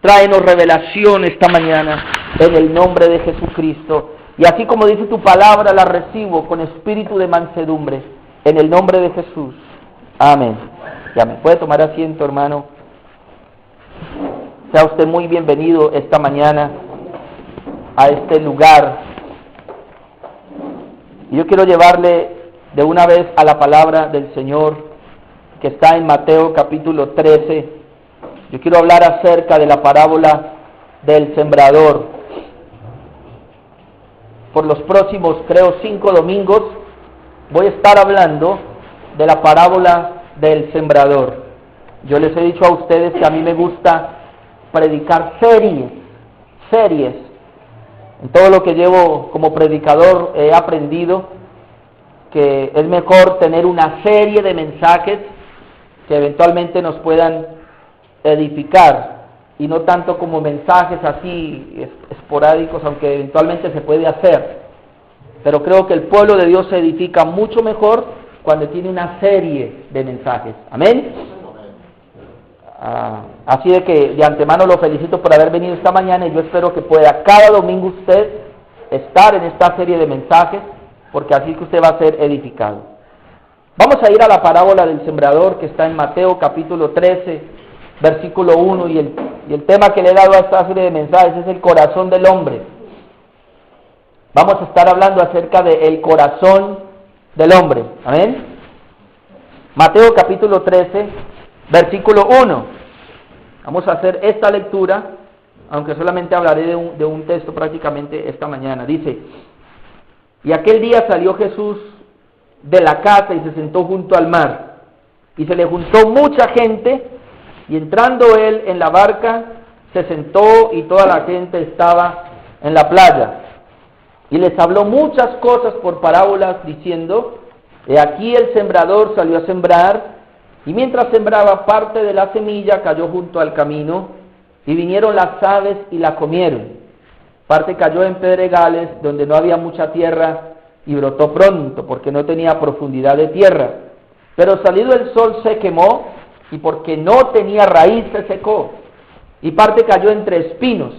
Tráenos revelación esta mañana en el nombre de Jesucristo. Y así como dice tu palabra, la recibo con espíritu de mansedumbre en el nombre de Jesús. Amén. Ya me puede tomar asiento, hermano. Sea usted muy bienvenido esta mañana a este lugar. Y yo quiero llevarle de una vez a la palabra del Señor que está en Mateo capítulo 13. Yo quiero hablar acerca de la parábola del sembrador. Por los próximos, 5 domingos, voy a estar hablando de la parábola del sembrador. Yo les he dicho a ustedes que a mí me gusta predicar series. En todo lo que llevo como predicador he aprendido que es mejor tener una serie de mensajes que eventualmente nos puedan edificar y no tanto como mensajes así esporádicos, aunque eventualmente se puede hacer. Pero creo que el pueblo de Dios se edifica mucho mejor cuando tiene una serie de mensajes. Amén. Así de que de antemano lo felicito por haber venido esta mañana y yo espero que pueda cada domingo usted estar en esta serie de mensajes, porque así que usted va a ser edificado. Vamos a ir a la parábola del sembrador que está en Mateo capítulo 13, versículo 1, y el tema que le he dado a esta serie de mensajes es el corazón del hombre. Vamos a estar hablando acerca del corazón del hombre. Amén. Mateo capítulo 13, versículo 1. Vamos a hacer esta lectura, aunque solamente hablaré de un texto prácticamente esta mañana. Dice: y aquel día salió Jesús de la casa y se sentó junto al mar, y se le juntó mucha gente, y entrando él en la barca, se sentó y toda la gente estaba en la playa. Y les habló muchas cosas por parábolas, diciendo: he aquí el sembrador salió a sembrar, y mientras sembraba, parte de la semilla cayó junto al camino, y vinieron las aves y la comieron. Parte cayó en pedregales, donde no había mucha tierra, y brotó pronto, porque no tenía profundidad de tierra. Pero salido el sol se quemó, y porque no tenía raíz se secó. Y parte cayó entre espinos,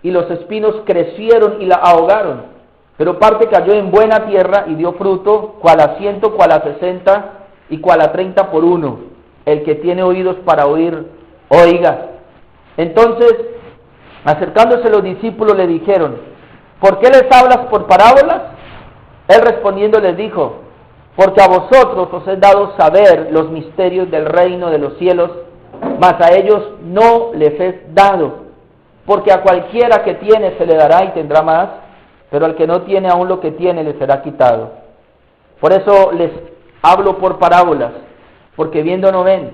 y los espinos crecieron y la ahogaron. Pero parte cayó en buena tierra, y dio fruto, cual a 100, cual a 60, y cual a 30 por uno. El que tiene oídos para oír, oiga. Entonces, acercándose los discípulos, le dijeron: ¿por qué les hablas por parábolas? Él respondiendo les dijo: porque a vosotros os he dado saber los misterios del reino de los cielos, mas a ellos no les es dado. Porque a cualquiera que tiene se le dará y tendrá más, pero al que no tiene, aún lo que tiene le será quitado. Por eso les hablo por parábolas, porque viendo no ven,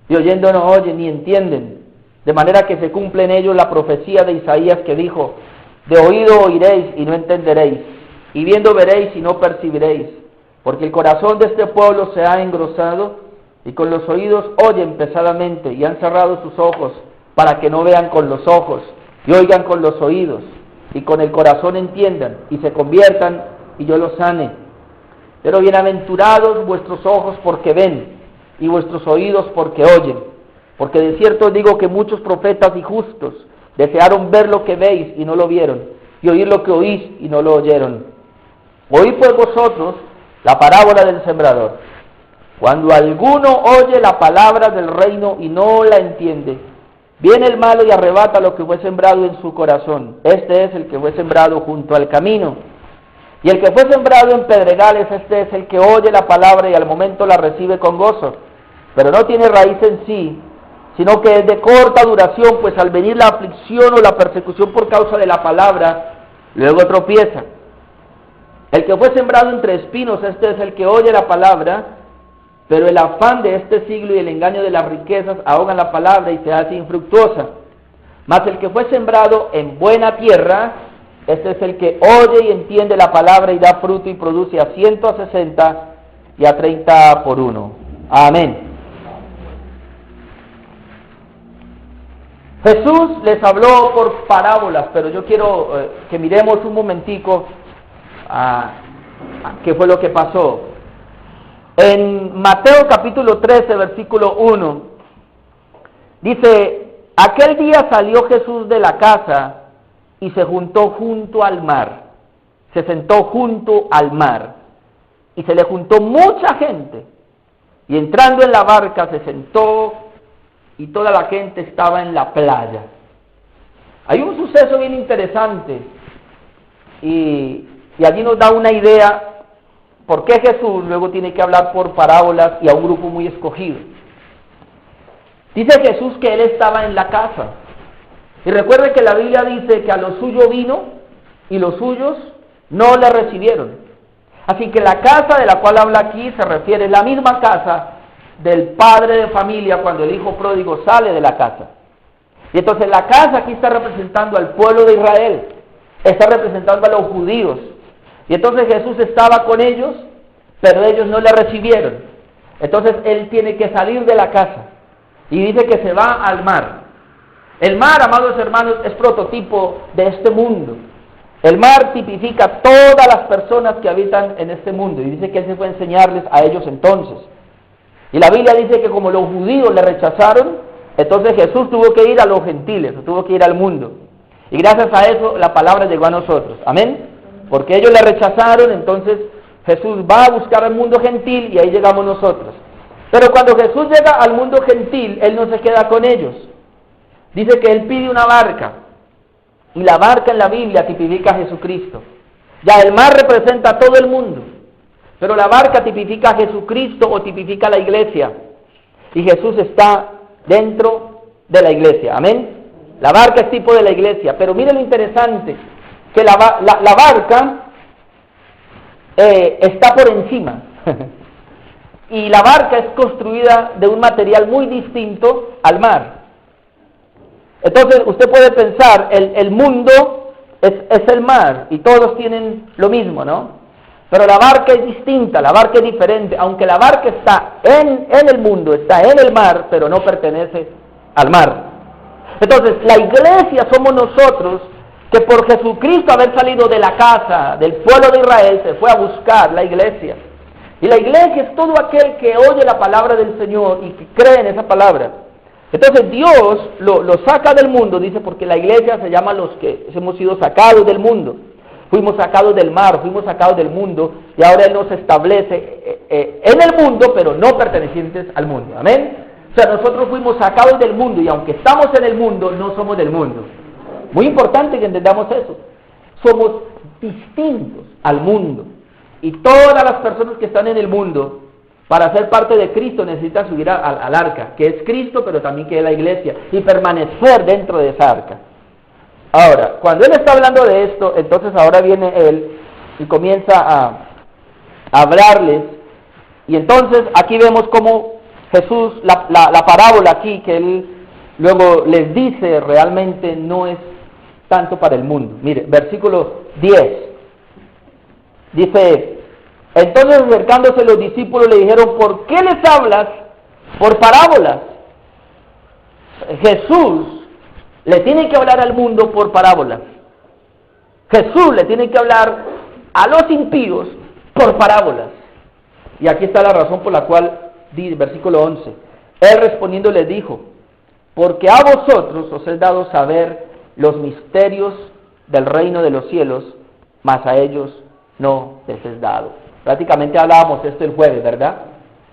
y oyendo no oyen, ni entienden, de manera que se cumple en ellos la profecía de Isaías que dijo: de oído oiréis y no entenderéis, y viendo veréis y no percibiréis, porque el corazón de este pueblo se ha engrosado, y con los oídos oyen pesadamente, y han cerrado sus ojos, para que no vean con los ojos, y oigan con los oídos, y con el corazón entiendan, y se conviertan, y yo los sane. Pero bienaventurados vuestros ojos porque ven, y vuestros oídos porque oyen. Porque de cierto os digo que muchos profetas y justos desearon ver lo que veis y no lo vieron, y oír lo que oís y no lo oyeron. Oíd pues vosotros la parábola del sembrador. Cuando alguno oye la palabra del reino y no la entiende, viene el malo y arrebata lo que fue sembrado en su corazón. Este es el que fue sembrado junto al camino. Y el que fue sembrado en pedregales, este es el que oye la palabra y al momento la recibe con gozo, pero no tiene raíz en sí, sino que es de corta duración, pues al venir la aflicción o la persecución por causa de la palabra, luego tropieza. El que fue sembrado entre espinos, este es el que oye la palabra, pero el afán de este siglo y el engaño de las riquezas ahogan la palabra y se hace infructuosa. Mas el que fue sembrado en buena tierra, este es el que oye y entiende la palabra y da fruto y produce a 100, a 60 y a 30 por uno. Amén. Jesús les habló por parábolas, pero yo quiero que miremos un momentico qué fue lo que pasó. En Mateo capítulo 13, versículo 1, dice: aquel día salió Jesús de la casa y se juntó junto al mar. Se sentó junto al mar. Y se le juntó mucha gente. Y entrando en la barca se sentó y toda la gente estaba en la playa. Hay un suceso bien interesante y allí nos da una idea por qué Jesús luego tiene que hablar por parábolas y a un grupo muy escogido. Dice Jesús que Él estaba en la casa. Y recuerde que la Biblia dice que a lo suyo vino y los suyos no le recibieron. Así que la casa de la cual habla aquí se refiere a la misma casa del padre de familia cuando el hijo pródigo sale de la casa. Y entonces la casa aquí está representando al pueblo de Israel, está representando a los judíos. Y entonces Jesús estaba con ellos, pero ellos no le recibieron. Entonces Él tiene que salir de la casa y dice que se va al mar. El mar, amados hermanos, es prototipo de este mundo. El mar tipifica todas las personas que habitan en este mundo y dice que Él se fue a enseñarles a ellos entonces. Y la Biblia dice que como los judíos le rechazaron, entonces Jesús tuvo que ir a los gentiles, tuvo que ir al mundo. Y gracias a eso la palabra llegó a nosotros. Amén. Porque ellos le rechazaron, entonces Jesús va a buscar al mundo gentil y ahí llegamos nosotros. Pero cuando Jesús llega al mundo gentil, Él no se queda con ellos. Dice que Él pide una barca. Y la barca en la Biblia tipifica a Jesucristo. Ya el mar representa a todo el mundo. Pero la barca tipifica a Jesucristo o tipifica a la iglesia. Y Jesús está dentro de la iglesia. Amén. La barca es tipo de la iglesia. Pero mire lo interesante. Que la barca está por encima. Y la barca es construida de un material muy distinto al mar. Entonces usted puede pensar, el mundo es el mar y todos tienen lo mismo, ¿no? Pero la barca es distinta, la barca es diferente, aunque la barca está en el mundo, está en el mar, pero no pertenece al mar. Entonces la iglesia somos nosotros que por Jesucristo haber salido de la casa del pueblo de Israel se fue a buscar la iglesia. Y la iglesia es todo aquel que oye la palabra del Señor y que cree en esa palabra. Entonces Dios lo saca del mundo, dice, porque la iglesia se llama los que hemos sido sacados del mundo. Fuimos sacados del mar, fuimos sacados del mundo y ahora Él nos establece en el mundo, pero no pertenecientes al mundo. Amén. O sea, nosotros fuimos sacados del mundo y aunque estamos en el mundo, no somos del mundo. Muy importante que entendamos eso. Somos distintos al mundo. Y todas las personas que están en el mundo, para ser parte de Cristo, necesitan subir al arca, que es Cristo, pero también que es la iglesia, y permanecer dentro de esa arca. Ahora, cuando Él está hablando de esto, entonces ahora viene Él y comienza a hablarles. Y entonces aquí vemos cómo Jesús, la parábola aquí que Él luego les dice, realmente no es tanto para el mundo. Mire, versículo 10. Dice, entonces acercándose los discípulos le dijeron, ¿por qué les hablas por parábolas? Jesús le tiene que hablar al mundo por parábolas. Jesús le tiene que hablar a los impíos por parábolas. Y aquí está la razón por la cual, versículo 11, Él respondiendo les dijo, porque a vosotros os es dado saber los misterios del reino de los cielos, mas a ellos no les es dado. Prácticamente hablábamos esto el jueves, ¿verdad?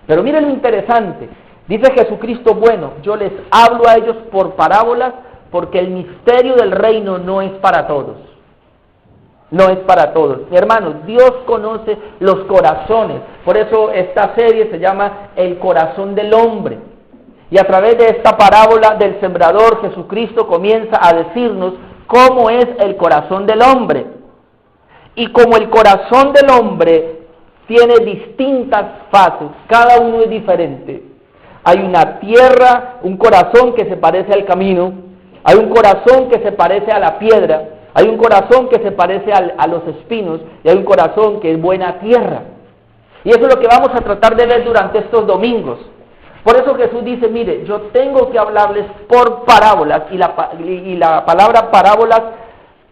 Pero miren lo interesante. Dice Jesucristo, bueno, yo les hablo a ellos por parábolas porque el misterio del reino no es para todos. No es para todos. Hermanos, Dios conoce los corazones. Por eso esta serie se llama El corazón del hombre. Y a través de esta parábola del sembrador, Jesucristo comienza a decirnos cómo es el corazón del hombre. Y como el corazón del hombre tiene distintas fases, cada uno es diferente. Hay una tierra, un corazón que se parece al camino, hay un corazón que se parece a la piedra, hay un corazón que se parece a los espinos y hay un corazón que es buena tierra. Y eso es lo que vamos a tratar de ver durante estos domingos. Por eso Jesús dice, mire, yo tengo que hablarles por parábolas y la palabra parábolas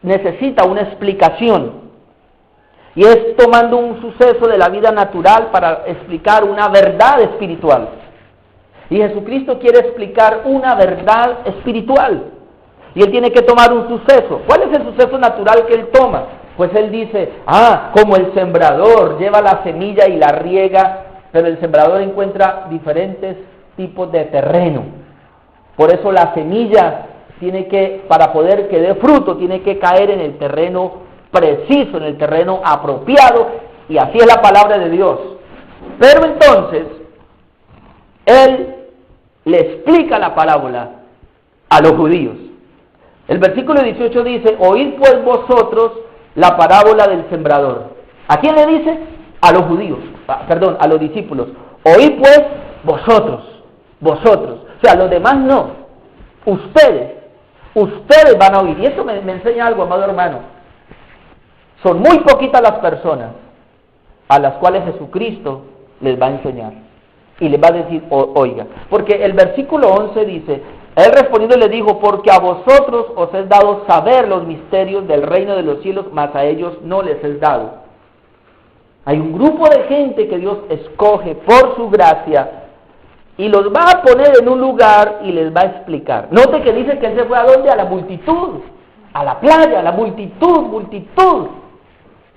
necesita una explicación. Y es tomando un suceso de la vida natural para explicar una verdad espiritual. Y Jesucristo quiere explicar una verdad espiritual. Y Él tiene que tomar un suceso. ¿Cuál es el suceso natural que Él toma? Pues Él dice, como el sembrador lleva la semilla y la riega, pero el sembrador encuentra diferentes tipos de terreno. Por eso la semilla tiene que, para poder que dé fruto, tiene que caer en el terreno preciso, en el terreno apropiado, y así es la palabra de Dios. Pero entonces, Él le explica la parábola a los judíos. El versículo 18 dice, oíd pues vosotros la parábola del sembrador. ¿A quién le dice? A los judíos, a los discípulos. Oíd pues vosotros. O sea, los demás no. Ustedes van a oír. Y esto me enseña algo, amado hermano. Son muy poquitas las personas a las cuales Jesucristo les va a enseñar. Y les va a decir, oiga. Porque el versículo 11 dice, Él respondiendo le dijo, porque a vosotros os es dado saber los misterios del reino de los cielos, mas a ellos no les es dado. Hay un grupo de gente que Dios escoge por su gracia y los va a poner en un lugar y les va a explicar. Note que dice que Él se fue ¿a dónde? A la multitud, a la playa, a la multitud.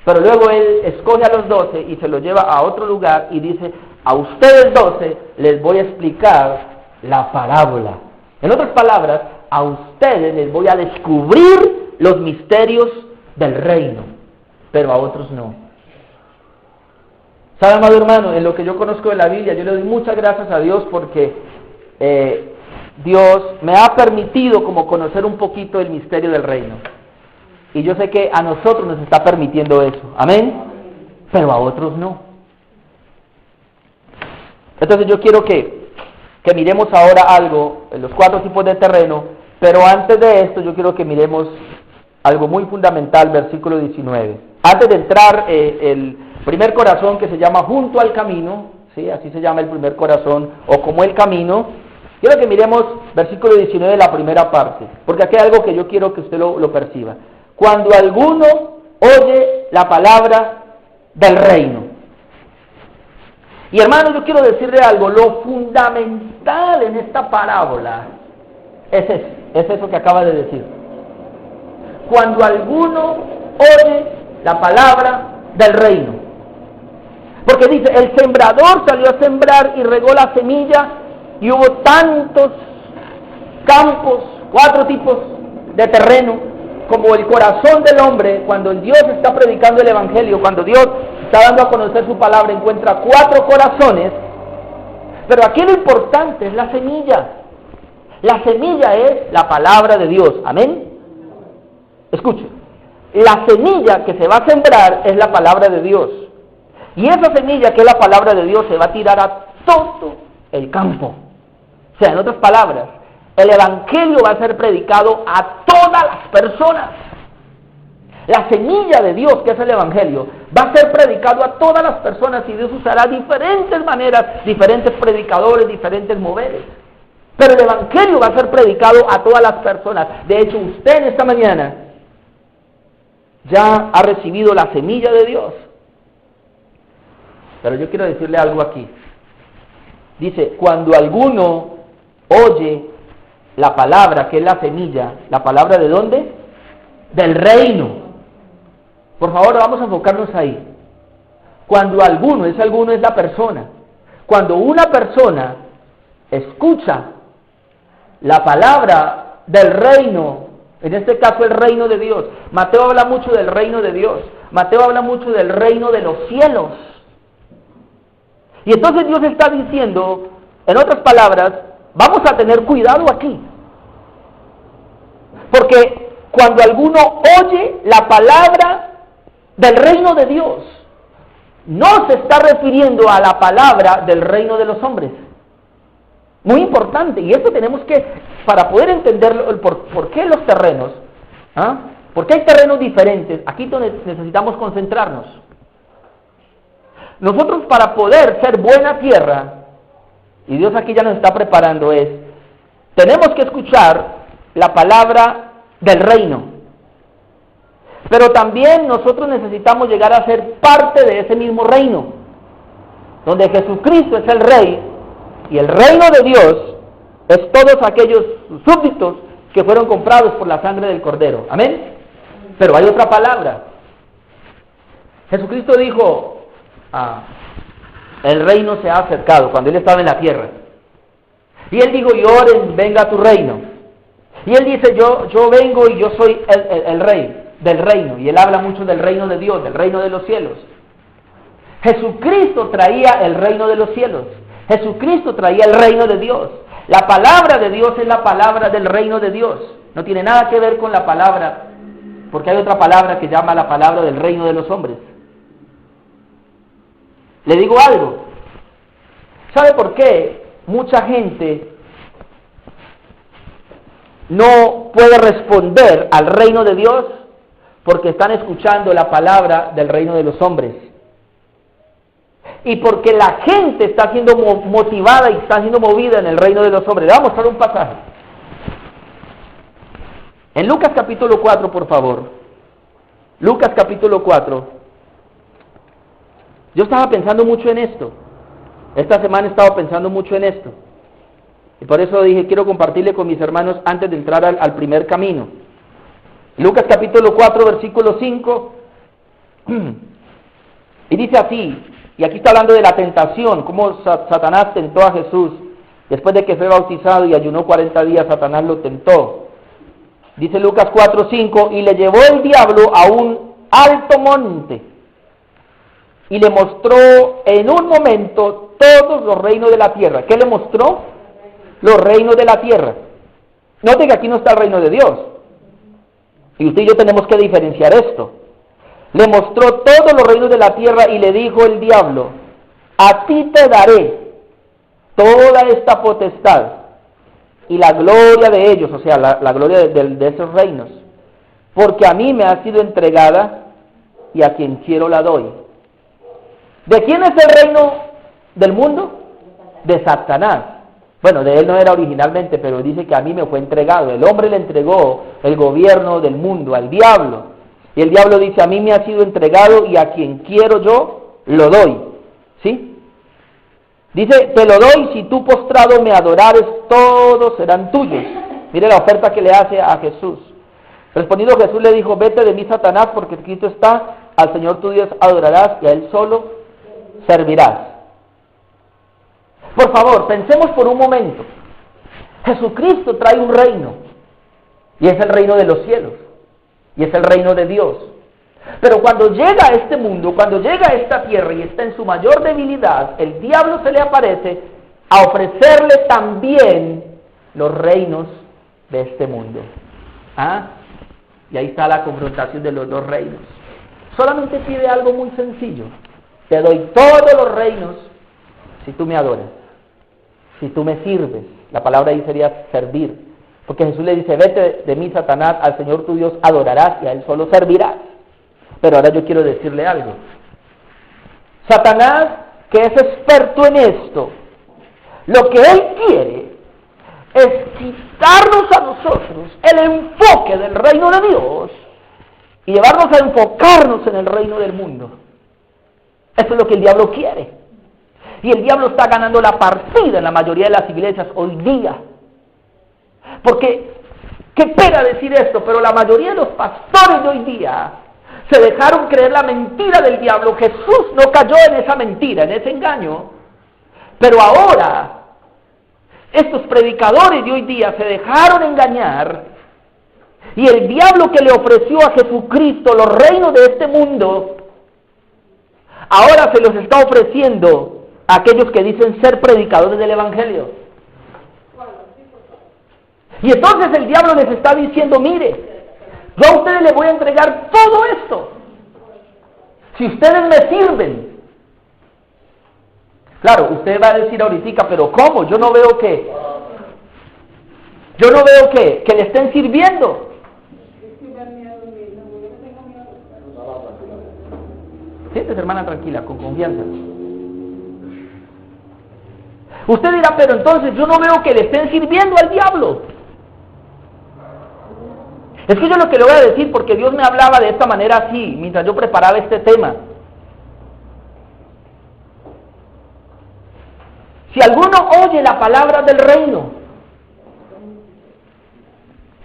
Pero luego Él escoge a los 12 y se los lleva a otro lugar y dice, a ustedes 12 les voy a explicar la parábola. En otras palabras, a ustedes les voy a descubrir los misterios del reino, pero a otros no. ¿Sabe, amado hermano? En lo que yo conozco de la Biblia, yo le doy muchas gracias a Dios porque Dios me ha permitido como conocer un poquito el misterio del reino. Y yo sé que a nosotros nos está permitiendo eso. Amén. Pero a otros no. Entonces yo quiero que miremos ahora algo, en los 4 tipos de terreno, pero antes de esto yo quiero que miremos algo muy fundamental, versículo 19. Antes de entrar, el primer corazón que se llama junto al camino, ¿sí? Así se llama el primer corazón, o como el camino, quiero que miremos versículo 19, la primera parte, porque aquí hay algo que yo quiero que usted lo perciba. Cuando alguno oye la palabra del reino. Y hermano, yo quiero decirle algo, lo fundamental en esta parábola es eso que acaba de decir. Cuando alguno oye la palabra del reino. Porque dice, el sembrador salió a sembrar y regó la semilla y hubo tantos campos, 4 tipos de terreno, como el corazón del hombre, cuando el Dios está predicando el evangelio, cuando Dios está dando a conocer su palabra, encuentra 4 corazones, pero aquí lo importante es la semilla. La semilla es la palabra de Dios, amén. Escuche, la semilla que se va a sembrar es la palabra de Dios, y esa semilla que es la palabra de Dios se va a tirar a todo el campo. O sea, en otras palabras, el evangelio va a ser predicado a todas las personas. La semilla de Dios, que es el evangelio, va a ser predicado a todas las personas y Dios usará diferentes maneras, diferentes predicadores, diferentes moveres. Pero el evangelio va a ser predicado a todas las personas. De hecho, usted en esta mañana ya ha recibido la semilla de Dios. Pero yo quiero decirle algo aquí. Dice, cuando alguno oye la palabra, que es la semilla, ¿la palabra de dónde? Del reino. Por favor, vamos a enfocarnos ahí. Cuando alguno, ese alguno es la persona. Cuando una persona escucha la palabra del reino, en este caso el reino de Dios. Mateo habla mucho del reino de Dios. Mateo habla mucho del reino de los cielos. Y entonces Dios está diciendo, en otras palabras, vamos a tener cuidado aquí. Porque cuando alguno oye la palabra del reino de Dios, no se está refiriendo a la palabra del reino de los hombres. Muy importante, y esto tenemos que, para poder entender por qué los terrenos, por qué hay terrenos diferentes, aquí donde necesitamos concentrarnos. Nosotros, para poder ser buena tierra, y Dios aquí ya nos está preparando, tenemos que escuchar la palabra del reino. Pero también nosotros necesitamos llegar a ser parte de ese mismo reino, donde Jesucristo es el Rey Y el reino de Dios es todos aquellos súbditos que fueron comprados por la sangre del Cordero. Amén. Pero hay otra palabra. Jesucristo dijo, el reino se ha acercado, cuando Él estaba en la tierra. Y Él dijo, y oren, venga a tu reino. Y Él dice, yo vengo y yo soy el rey del reino. Y Él habla mucho del reino de Dios, del reino de los cielos. Jesucristo traía el reino de los cielos. Jesucristo traía el reino de Dios. La palabra de Dios es la palabra del reino de Dios. No tiene nada que ver con la palabra, porque hay otra palabra que llama la palabra del reino de los hombres. Le digo algo. ¿Sabe por qué mucha gente no puede responder al reino de Dios? Porque están escuchando la palabra del reino de los hombres. Y porque la gente está siendo motivada y está siendo movida en el reino de los hombres. Le vamos a mostrar un pasaje. En Lucas capítulo 4, por favor. Lucas capítulo 4. Yo estaba pensando mucho en esto. Esta semana he estado pensando mucho en esto. Y por eso dije, quiero compartirle con mis hermanos antes de entrar al primer camino. Lucas capítulo 4, versículo 5. Y dice así, y aquí está hablando de la tentación, cómo Satanás tentó a Jesús. Después de que fue bautizado y ayunó 40 días, Satanás lo tentó. Dice Lucas 4, 5, y le llevó el diablo a un alto monte, y le mostró en un momento todos los reinos de la tierra. ¿Qué le mostró? Los reinos de la tierra. Note que aquí no está el reino de Dios. Y usted y yo tenemos que diferenciar esto. Le mostró todos los reinos de la tierra y le dijo el diablo, a ti te daré toda esta potestad y la gloria de ellos, o sea, la gloria de esos reinos, porque a mí me ha sido entregada y a quien quiero la doy. ¿De quién es el reino del mundo? De Satanás. Bueno, de él no era originalmente, pero dice que a mí me fue entregado. El hombre le entregó el gobierno del mundo al diablo. Y el diablo dice, a mí me ha sido entregado y a quien quiero yo lo doy. ¿Sí? Dice, te lo doy si tú postrado me adorares, todos serán tuyos. Mire la oferta que le hace a Jesús. Respondiendo Jesús le dijo, vete de mí, Satanás, porque escrito está, al Señor tu Dios adorarás y a Él solo servirás. Por favor, pensemos por un momento. Jesucristo trae un reino, y es el reino de los cielos, y es el reino de Dios. Pero cuando llega a este mundo, cuando llega a esta tierra y está en su mayor debilidad, el diablo se le aparece a ofrecerle también los reinos de este mundo. Y ahí está la confrontación de los dos reinos. Solamente pide algo muy sencillo. Te doy todos los reinos si tú me adoras, si tú me sirves. La palabra ahí sería servir. Porque Jesús le dice, vete de mí, Satanás, al Señor tu Dios adorarás y a Él solo servirás. Pero ahora yo quiero decirle algo. Satanás, que es experto en esto, lo que él quiere es quitarnos a nosotros el enfoque del reino de Dios y llevarnos a enfocarnos en el reino del mundo. Eso es lo que el diablo quiere. Y el diablo está ganando la partida en la mayoría de las iglesias hoy día. Porque, qué pena decir esto, pero la mayoría de los pastores de hoy día se dejaron creer la mentira del diablo. Jesús no cayó en esa mentira, en ese engaño. Pero ahora, estos predicadores de hoy día se dejaron engañar. Y el diablo que le ofreció a Jesucristo los reinos de este mundo, ahora se los está ofreciendo a aquellos que dicen ser predicadores del Evangelio. Y entonces el diablo les está diciendo, mire, yo a ustedes les voy a entregar todo esto, si ustedes me sirven. Claro, usted va a decir ahorita, pero ¿cómo? Yo no veo que le estén sirviendo. Siéntese, hermana, tranquila, con confianza. Usted dirá, pero entonces yo no veo que le estén sirviendo al diablo. Es que yo lo que le voy a decir, porque Dios me hablaba de esta manera así, mientras yo preparaba este tema. Si alguno oye la palabra del reino,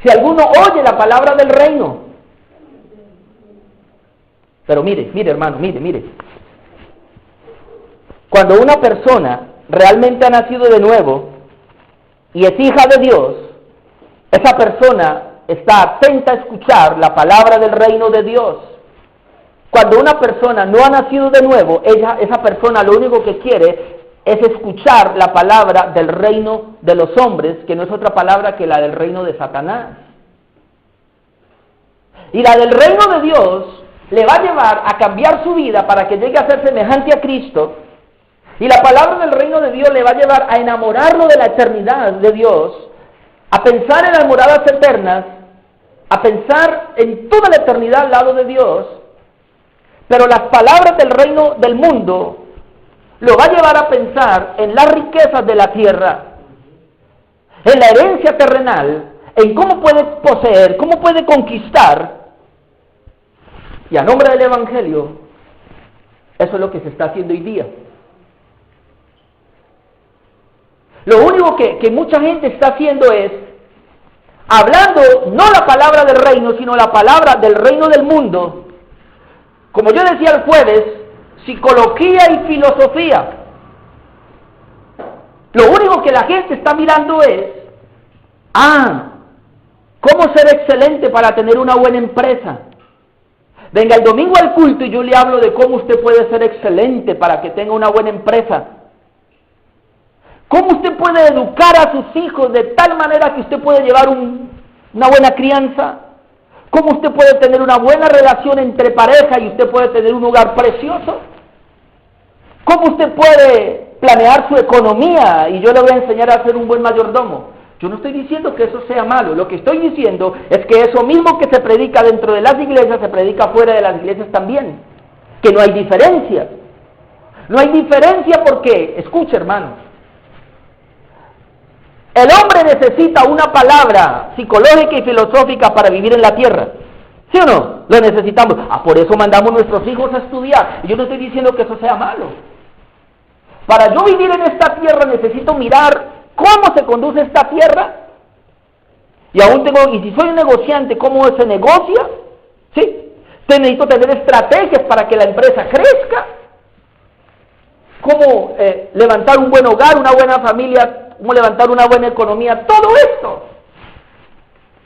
si alguno oye la palabra del reino, pero mire hermano, mire. Cuando una persona realmente ha nacido de nuevo y es hija de Dios, esa persona está atenta a escuchar la palabra del reino de Dios. Cuando una persona no ha nacido de nuevo, esa persona lo único que quiere es escuchar la palabra del reino de los hombres, que no es otra palabra que la del reino de Satanás. Y la del reino de Dios le va a llevar a cambiar su vida para que llegue a ser semejante a Cristo. Y la palabra del reino de Dios le va a llevar a enamorarlo de la eternidad de Dios, a pensar en las moradas eternas, a pensar en toda la eternidad al lado de Dios. Pero las palabras del reino del mundo lo va a llevar a pensar en las riquezas de la tierra, en la herencia terrenal, en cómo puede poseer, cómo puede conquistar. Y a nombre del Evangelio, eso es lo que se está haciendo hoy día. Lo único que mucha gente está haciendo es, hablando no la palabra del reino, sino la palabra del reino del mundo, como yo decía el jueves, psicología y filosofía. Lo único que la gente está mirando es, ¿cómo ser excelente para tener una buena empresa? Venga el domingo al culto y yo le hablo de cómo usted puede ser excelente para que tenga una buena empresa. ¿Cómo usted puede educar a sus hijos de tal manera que usted puede llevar una buena crianza? ¿Cómo usted puede tener una buena relación entre pareja y usted puede tener un hogar precioso? ¿Cómo usted puede planear su economía y yo le voy a enseñar a ser un buen mayordomo? Yo no estoy diciendo que eso sea malo, lo que estoy diciendo es que eso mismo que se predica dentro de las iglesias, se predica fuera de las iglesias también, que no hay diferencia. No hay diferencia porque, escuche hermano, el hombre necesita una palabra psicológica y filosófica para vivir en la tierra. ¿Sí o no? Lo necesitamos. Por eso mandamos a nuestros hijos a estudiar. Y yo no estoy diciendo que eso sea malo. Para yo vivir en esta tierra necesito mirar cómo se conduce esta tierra. Y si soy un negociante, ¿cómo se negocia? ¿Sí? Necesito tener estrategias para que la empresa crezca. Cómo levantar un buen hogar, una buena familia, cómo levantar una buena economía, todo esto.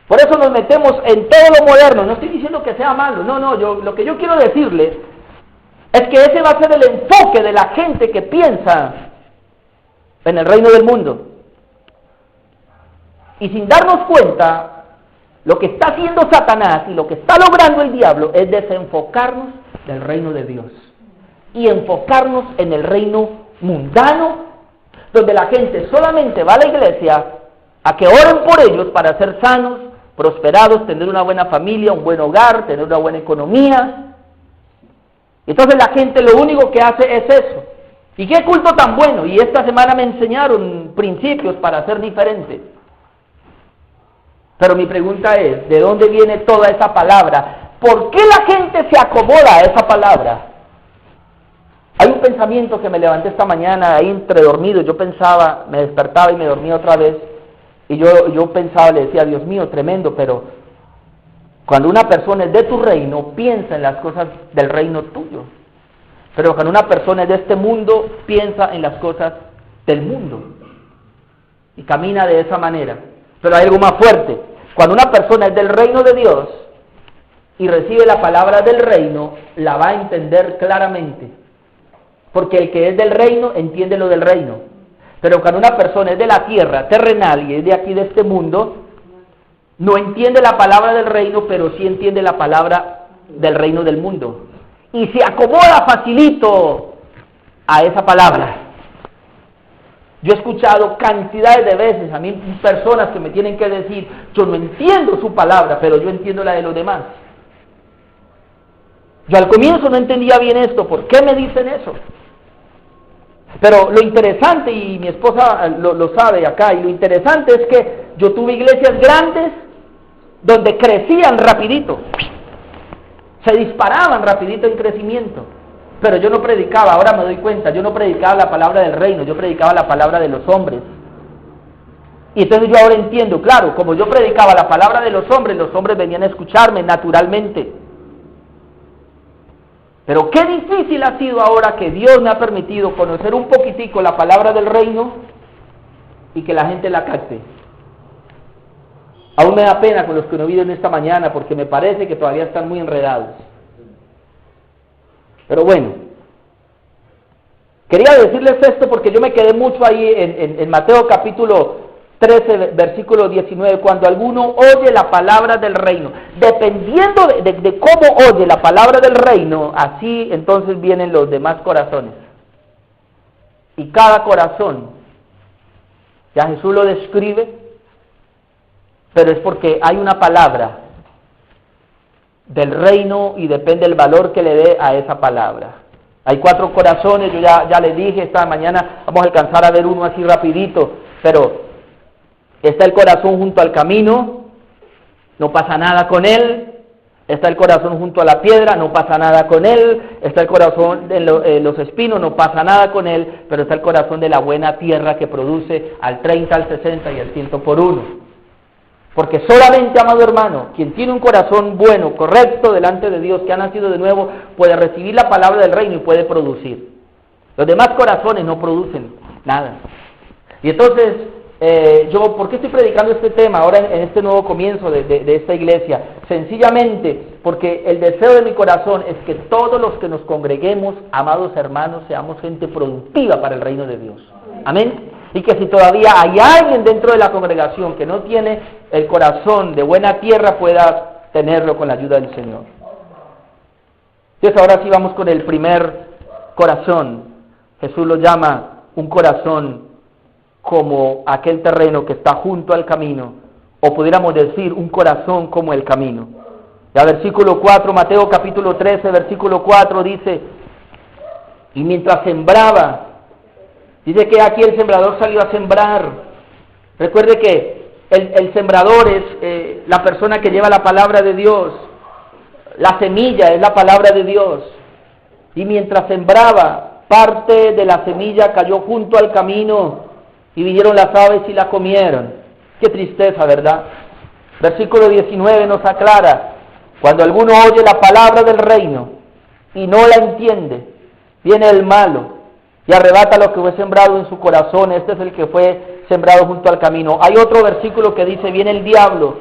Por eso nos metemos en todo lo moderno. No estoy diciendo que sea malo, lo que yo quiero decirle es que ese va a ser el enfoque de la gente que piensa en el reino del mundo. Y sin darnos cuenta, lo que está haciendo Satanás y lo que está logrando el diablo es desenfocarnos del reino de Dios y enfocarnos en el reino mundano, donde la gente solamente va a la iglesia a que oren por ellos para ser sanos, prosperados, tener una buena familia, un buen hogar, tener una buena economía. Entonces la gente lo único que hace es eso. ¿Y qué culto tan bueno? Y esta semana me enseñaron principios para ser diferente. Pero mi pregunta es, ¿de dónde viene toda esa palabra? ¿Por qué la gente se acomoda a esa palabra? Hay un pensamiento que me levanté esta mañana, ahí entre dormido, yo pensaba, me despertaba y me dormía otra vez, y yo pensaba, le decía, Dios mío, tremendo, pero cuando una persona es de tu reino, piensa en las cosas del reino tuyo. Pero cuando una persona es de este mundo, piensa en las cosas del mundo. Y camina de esa manera. Pero hay algo más fuerte. Cuando una persona es del reino de Dios y recibe la palabra del reino, la va a entender claramente. Porque el que es del reino, entiende lo del reino. Pero cuando una persona es de la tierra terrenal y es de aquí de este mundo, no entiende la palabra del reino, pero sí entiende la palabra del reino del mundo. Y se acomoda facilito a esa palabra. Yo he escuchado cantidades de veces a mí personas que me tienen que decir, yo no entiendo su palabra, pero yo entiendo la de los demás. Yo al comienzo no entendía bien esto, ¿por qué me dicen eso? Pero lo interesante, y mi esposa lo sabe acá, y lo interesante es que yo tuve iglesias grandes donde crecían rapidito, se disparaban rapidito en crecimiento. Pero yo no predicaba, ahora me doy cuenta, yo no predicaba la palabra del reino, yo predicaba la palabra de los hombres. Y entonces yo ahora entiendo, claro, como yo predicaba la palabra de los hombres venían a escucharme naturalmente. Pero qué difícil ha sido ahora que Dios me ha permitido conocer un poquitico la palabra del reino y que la gente la capte. Aún me da pena con los que no viven esta mañana porque me parece que todavía están muy enredados. Pero bueno, quería decirles esto porque yo me quedé mucho ahí en Mateo capítulo 13, versículo 19, cuando alguno oye la palabra del reino, dependiendo de cómo oye la palabra del reino, así entonces vienen los demás corazones. Y cada corazón, ya Jesús lo describe, pero es porque hay una palabra del reino y depende del valor que le dé a esa palabra. Hay 4 corazones, yo ya le dije, esta mañana vamos a alcanzar a ver uno así rapidito, pero está el corazón junto al camino, no pasa nada con él. Está el corazón junto a la piedra, no pasa nada con él. Está el corazón de los espinos, no pasa nada con él. Pero está el corazón de la buena tierra que produce al 30, al 60 y al 100 por uno. Porque solamente, amado hermano, quien tiene un corazón bueno, correcto delante de Dios, que ha nacido de nuevo, puede recibir la palabra del reino y puede producir. Los demás corazones no producen nada. Y entonces, ¿por qué estoy predicando este tema ahora en este nuevo comienzo de esta iglesia? Sencillamente porque el deseo de mi corazón es que todos los que nos congreguemos, amados hermanos, seamos gente productiva para el reino de Dios. Amén. Y que si todavía hay alguien dentro de la congregación que no tiene el corazón de buena tierra, pueda tenerlo con la ayuda del Señor. Entonces ahora sí vamos con el primer corazón. Jesús lo llama un corazón como aquel terreno que está junto al camino, o pudiéramos decir un corazón como el camino. Ya versículo 4, Mateo capítulo 13, versículo 4 dice, y mientras sembraba, dice que aquí el sembrador salió a sembrar. Recuerde que el sembrador es la persona que lleva la palabra de Dios, la semilla es la palabra de Dios, y mientras sembraba, parte de la semilla cayó junto al camino, y vinieron las aves y la comieron. Qué tristeza, ¿verdad? Versículo 19 nos aclara, cuando alguno oye la palabra del reino y no la entiende, viene el malo y arrebata lo que fue sembrado en su corazón. Este es el que fue sembrado junto al camino. Hay otro versículo que dice, viene el diablo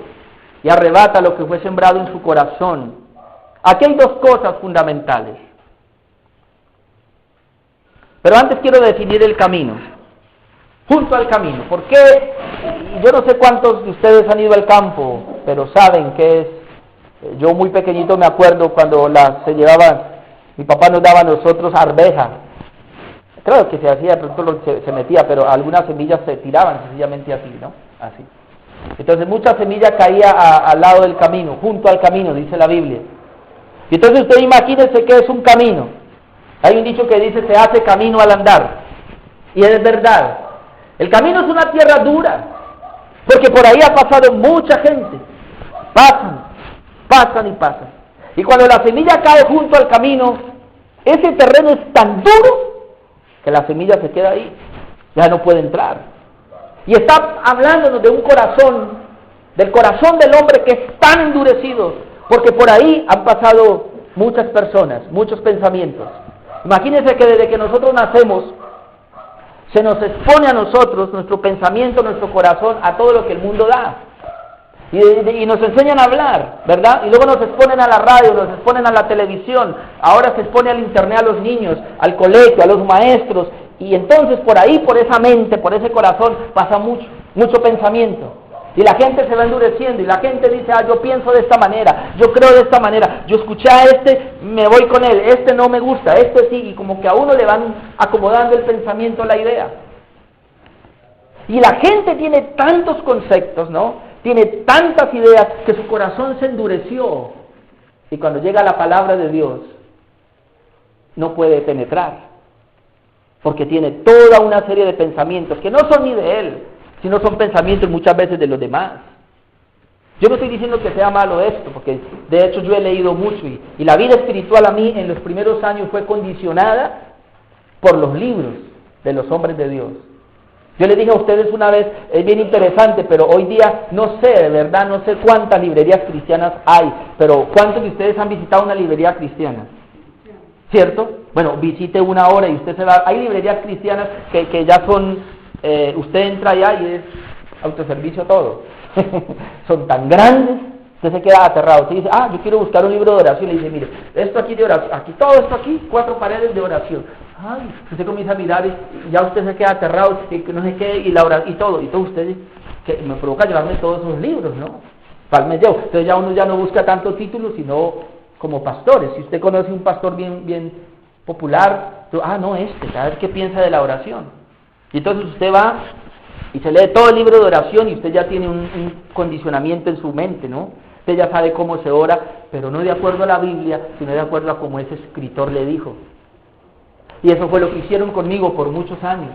y arrebata lo que fue sembrado en su corazón. Aquí hay 2 cosas fundamentales. Pero antes quiero definir el camino. Junto al camino. ¿Por qué? Yo no sé cuántos de ustedes han ido al campo, pero saben que es. Yo muy pequeñito me acuerdo cuando se llevaban, mi papá nos daba a nosotros arveja. Claro que se hacía, de pronto se metía, pero algunas semillas se tiraban sencillamente así, ¿no? Así. Entonces mucha semilla caía al lado del camino, junto al camino, dice la Biblia. Y entonces usted imagínese que es un camino. Hay un dicho que dice, se hace camino al andar. Y es verdad. El camino es una tierra dura, porque por ahí ha pasado mucha gente. Pasan y pasan. Y cuando la semilla cae junto al camino, ese terreno es tan duro que la semilla se queda ahí, ya no puede entrar. Y está hablándonos de un corazón, del corazón del hombre que es tan endurecido, porque por ahí han pasado muchas personas, muchos pensamientos. Imagínense que desde que nosotros nacemos, se nos expone a nosotros, nuestro pensamiento, nuestro corazón, a todo lo que el mundo da. Y nos enseñan a hablar, ¿verdad? Y luego nos exponen a la radio, nos exponen a la televisión, ahora se expone al internet a los niños, al colegio, a los maestros, y entonces por ahí, por esa mente, por ese corazón, pasa mucho pensamiento. Y la gente se va endureciendo, y la gente dice, yo pienso de esta manera, yo creo de esta manera, yo escuché a me voy con él, no me gusta, sí, y como que a uno le van acomodando el pensamiento, la idea. Y la gente tiene tantos conceptos, ¿no? Tiene tantas ideas que su corazón se endureció. Y cuando llega la palabra de Dios, no puede penetrar. Porque tiene toda una serie de pensamientos que no son ni de él, sino son pensamientos muchas veces de los demás. Yo no estoy diciendo que sea malo esto, porque De hecho, yo he leído mucho y la vida espiritual a mí en los primeros años fue condicionada por los libros de los hombres de Dios. Yo les dije a ustedes una vez, es bien interesante, pero hoy día no sé, de verdad, no sé cuántas librerías cristianas hay, pero ¿cuántos de ustedes han visitado una librería cristiana? ¿Cierto? Bueno, visite una hora y usted se va. Hay librerías cristianas que ya son, usted entra allá y es autoservicio todo. Son tan grandes, usted se queda aterrado. Usted dice, yo quiero buscar un libro de oración. Le dice, mire, esto aquí de oración, aquí todo esto aquí, 4 paredes de oración. Ay, usted comienza a mirar y ya usted se queda aterrado, y no sé qué, y todo usted, que me provoca llevarme todos esos libros, ¿no? Entonces ya uno ya no busca tanto título, sino como pastores. Si usted conoce un pastor bien popular, no, a ver qué piensa de la oración. Y entonces usted va y se lee todo el libro de oración y usted ya tiene un condicionamiento en su mente, ¿no? Usted ya sabe cómo se ora, pero no de acuerdo a la Biblia, sino de acuerdo a cómo ese escritor le dijo. Y eso fue lo que hicieron conmigo por muchos años.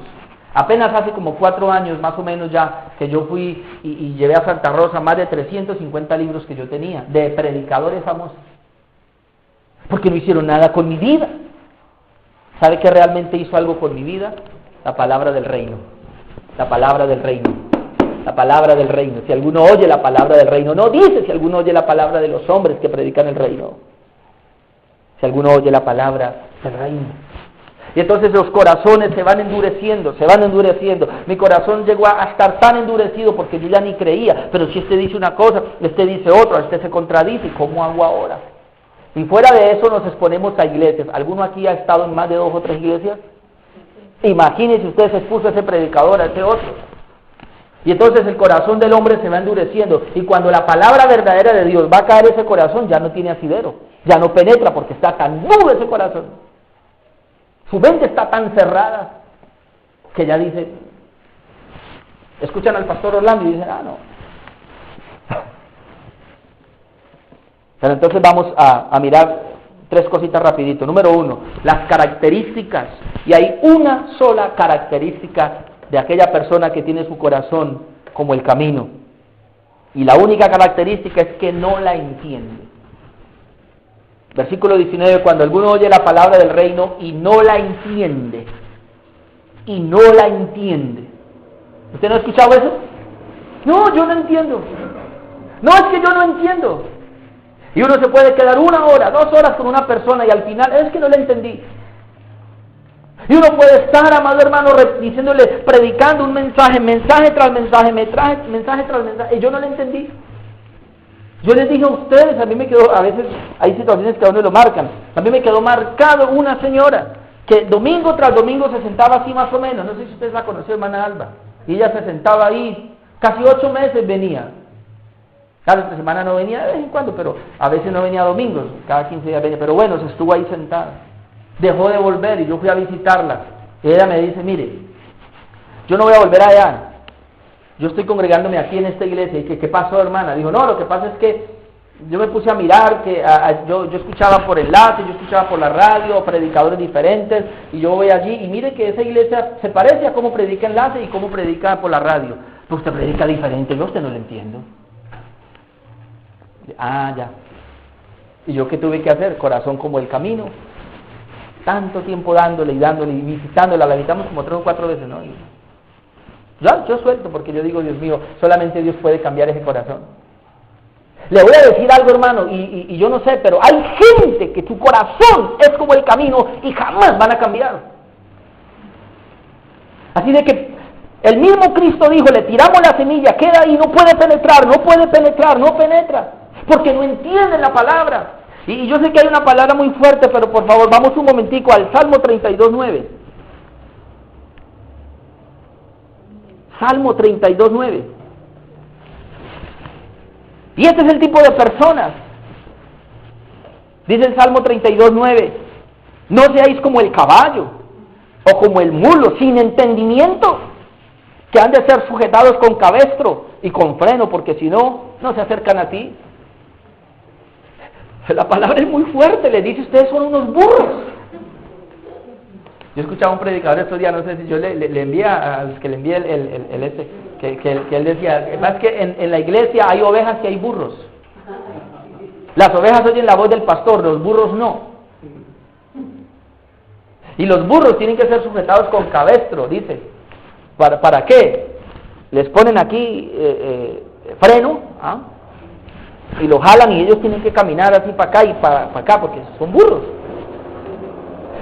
Apenas hace como 4 años más o menos ya que yo fui y llevé a Santa Rosa más de 350 libros que yo tenía, de predicadores famosos. Porque no hicieron nada con mi vida. ¿Sabe qué realmente hizo algo con mi vida? La palabra del reino. La palabra del reino. La palabra del reino. Si alguno oye la palabra del reino, no dice si alguno oye la palabra de los hombres que predican el reino. Si alguno oye la palabra del reino. Y entonces los corazones se van endureciendo. Mi corazón llegó a estar tan endurecido porque yo ya ni creía. Pero si este dice una cosa, este dice otra, este se contradice. ¿Cómo hago ahora? Y fuera de eso nos exponemos a iglesias. ¿Alguno aquí ha estado en más de 2 o 3 iglesias? Imagínense usted se expuso a ese predicador, a ese otro. Y entonces el corazón del hombre se va endureciendo. Y cuando la palabra verdadera de Dios va a caer ese corazón, ya no tiene asidero. Ya no penetra porque está tan duro ese corazón. Su mente está tan cerrada que ya dice, escuchan al pastor Orlando y dicen, no. Pero entonces vamos a mirar 3 cositas rapidito. Número 1, las características. Y hay una sola característica de aquella persona que tiene su corazón como el camino. Y la única característica es que no la entiende. Versículo 19, cuando alguno oye la palabra del reino y no la entiende. Y no la entiende. ¿Usted no ha escuchado eso? No, yo no entiendo. No, es que yo no entiendo. Y uno se puede quedar 1 hora, 2 horas con una persona y al final, es que no la entendí. Y uno puede estar, amado hermano, diciéndole, predicando un mensaje tras mensaje, mensaje tras mensaje, y yo no la entendí. Yo les dije a ustedes, a mí me quedó, a veces hay situaciones que a uno lo marcan, a mí me quedó marcado una señora que domingo tras domingo se sentaba así más o menos, no sé si ustedes la conocieron, hermana Alba, y ella se sentaba ahí, casi 8 meses venía. Claro, entre semana no venía de vez en cuando, pero a veces no venía domingos, cada 15 días venía, pero bueno, se estuvo ahí sentada. Dejó de volver y yo fui a visitarla. Y ella me dice, mire, yo no voy a volver allá. Yo estoy congregándome aquí en esta iglesia. ¿Y qué pasó, hermana? Dijo, no, lo que pasa es que yo me puse a mirar, que yo escuchaba por enlace, yo escuchaba por la radio, predicadores diferentes, y yo voy allí, y mire que esa iglesia se parece a cómo predica enlace y cómo predica por la radio. Pues usted predica diferente, yo a usted no lo entiendo. Ya. ¿Y yo qué tuve que hacer? Corazón como el camino. Tanto tiempo dándole y visitándola, la visitamos como 3 o 4 veces, ¿no? Y yo suelto porque yo digo, Dios mío, solamente Dios puede cambiar ese corazón. Le voy a decir algo, hermano, y yo no sé, pero hay gente que su corazón es como el camino y jamás van a cambiar. Así de que el mismo Cristo dijo, le tiramos la semilla, queda ahí, no puede penetrar, no penetra, porque no entienden la palabra. Y yo sé que hay una palabra muy fuerte, pero por favor, vamos un momentico al Salmo 32:9. Salmo 32:9. Y este es el tipo de personas. Dice el Salmo 32:9, no seáis como el caballo o como el mulo, sin entendimiento, que han de ser sujetados con cabestro y con freno, porque si no, no se acercan a ti. La palabra es muy fuerte, le dice, ustedes son unos burros. Yo escuchaba a un predicador estos días, no sé si yo le envié a los que le envié que él decía, es que en la iglesia hay ovejas y hay burros. Las ovejas oyen la voz del pastor, los burros no. Y los burros tienen que ser sujetados con cabestro, dice. ¿Para qué? Les ponen aquí freno, y lo jalan y ellos tienen que caminar así para acá y para acá porque son burros.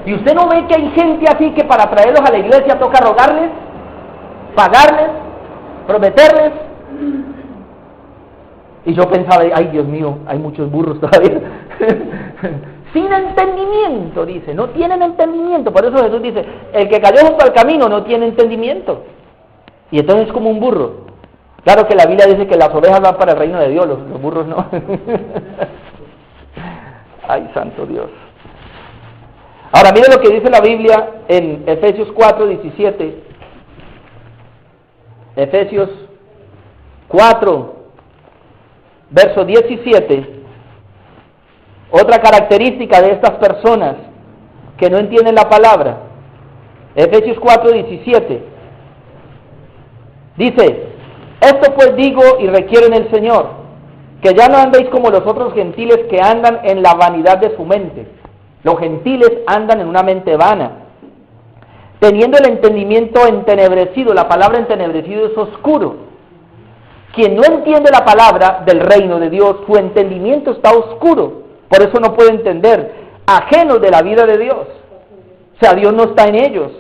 Y usted no ve que hay gente así que para traerlos a la iglesia toca rogarles, pagarles, prometerles. Y yo pensaba, ay Dios mío, hay muchos burros todavía. Sin entendimiento, dice, no tienen entendimiento. Por eso Jesús dice, el que cayó junto al camino no tiene entendimiento. Y entonces es como un burro. Claro que la Biblia dice que las ovejas van para el reino de Dios, los burros no. Ay, santo Dios. Ahora mire lo que dice la Biblia en Efesios 4:17. Efesios 4, verso 17. Otra característica de estas personas que no entienden la palabra. Efesios 4:17. Dice, esto pues digo y requiero en el Señor, que ya no andéis como los otros gentiles que andan en la vanidad de su mente. Los gentiles andan en una mente vana, teniendo el entendimiento entenebrecido. La palabra entenebrecido es oscuro. Quien no entiende la palabra del reino de Dios, su entendimiento está oscuro. Por eso no puede entender, ajenos de la vida de Dios. O sea, Dios no está en ellos.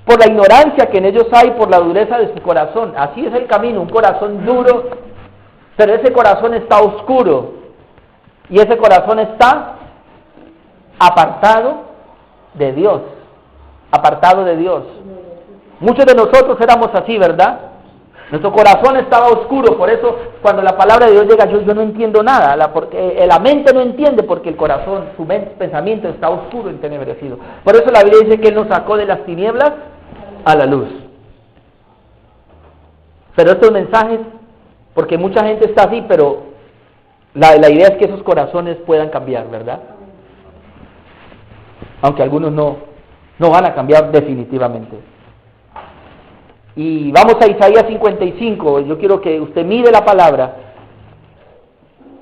Por la ignorancia que en ellos hay, por la dureza de su corazón. Así es el camino, un corazón duro, pero ese corazón está oscuro. Y ese corazón está apartado de Dios. Apartado de Dios. Muchos de nosotros éramos así, ¿verdad? Nuestro corazón estaba oscuro, por eso cuando la palabra de Dios llega, yo no entiendo nada, porque la mente no entiende porque el corazón, su pensamiento está oscuro, entenebrecido. Por eso la Biblia dice que Él nos sacó de las tinieblas a la luz. Pero estos mensajes, porque mucha gente está así, pero la idea es que esos corazones puedan cambiar, ¿verdad? Aunque algunos no van a cambiar definitivamente. Y vamos a Isaías 55, yo quiero que usted mire la palabra.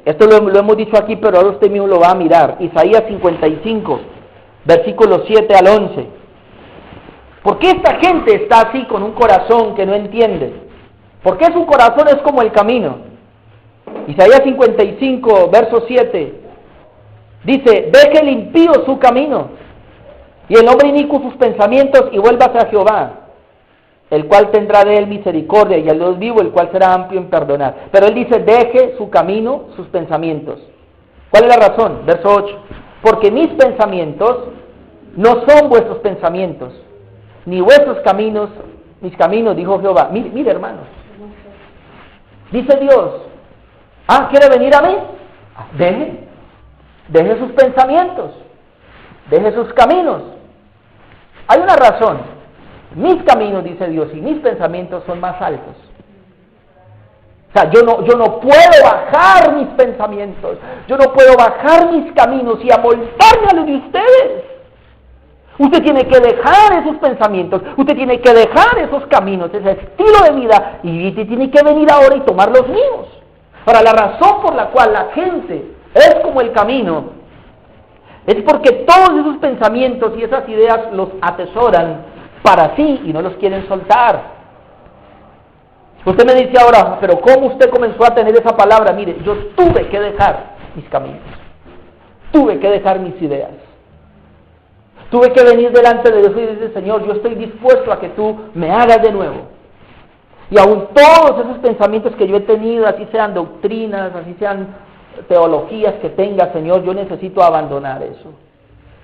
Esto lo hemos dicho aquí, pero ahora usted mismo lo va a mirar. Isaías 55, versículos 7 al 11. ¿Por qué esta gente está así con un corazón que no entiende? ¿Por qué su corazón es como el camino? Isaías 55, verso 7, dice, deje el impío su camino, y el hombre inicuo sus pensamientos, y vuélvase a Jehová, el cual tendrá de él misericordia, y al Dios vivo, el cual será amplio en perdonar. Pero él dice, deje su camino, sus pensamientos. ¿Cuál es la razón? Verso 8, porque mis pensamientos no son vuestros pensamientos, ni vuestros caminos, mis caminos, dijo Jehová. Mire hermanos, dice Dios, ¿quiere venir a mí? Deje sus pensamientos, deje sus caminos. Hay una razón. Mis caminos, dice Dios, y mis pensamientos son más altos. O sea, yo no puedo bajar mis pensamientos, yo no puedo bajar mis caminos y amoldarme a los de ustedes. Usted tiene que dejar esos pensamientos, usted tiene que dejar esos caminos, ese estilo de vida, y tiene que venir ahora y tomar los míos. Ahora, la razón por la cual la gente es como el camino es porque todos esos pensamientos y esas ideas los atesoran para sí y no los quieren soltar. Usted me dice ahora, pero ¿cómo usted comenzó a tener esa palabra? Mire, yo tuve que dejar mis caminos, tuve que dejar mis ideas, tuve que venir delante de Dios y decir, Señor, yo estoy dispuesto a que tú me hagas de nuevo. Y aún todos esos pensamientos que yo he tenido, así sean doctrinas, así sean teologías que tenga, Señor, yo necesito abandonar eso.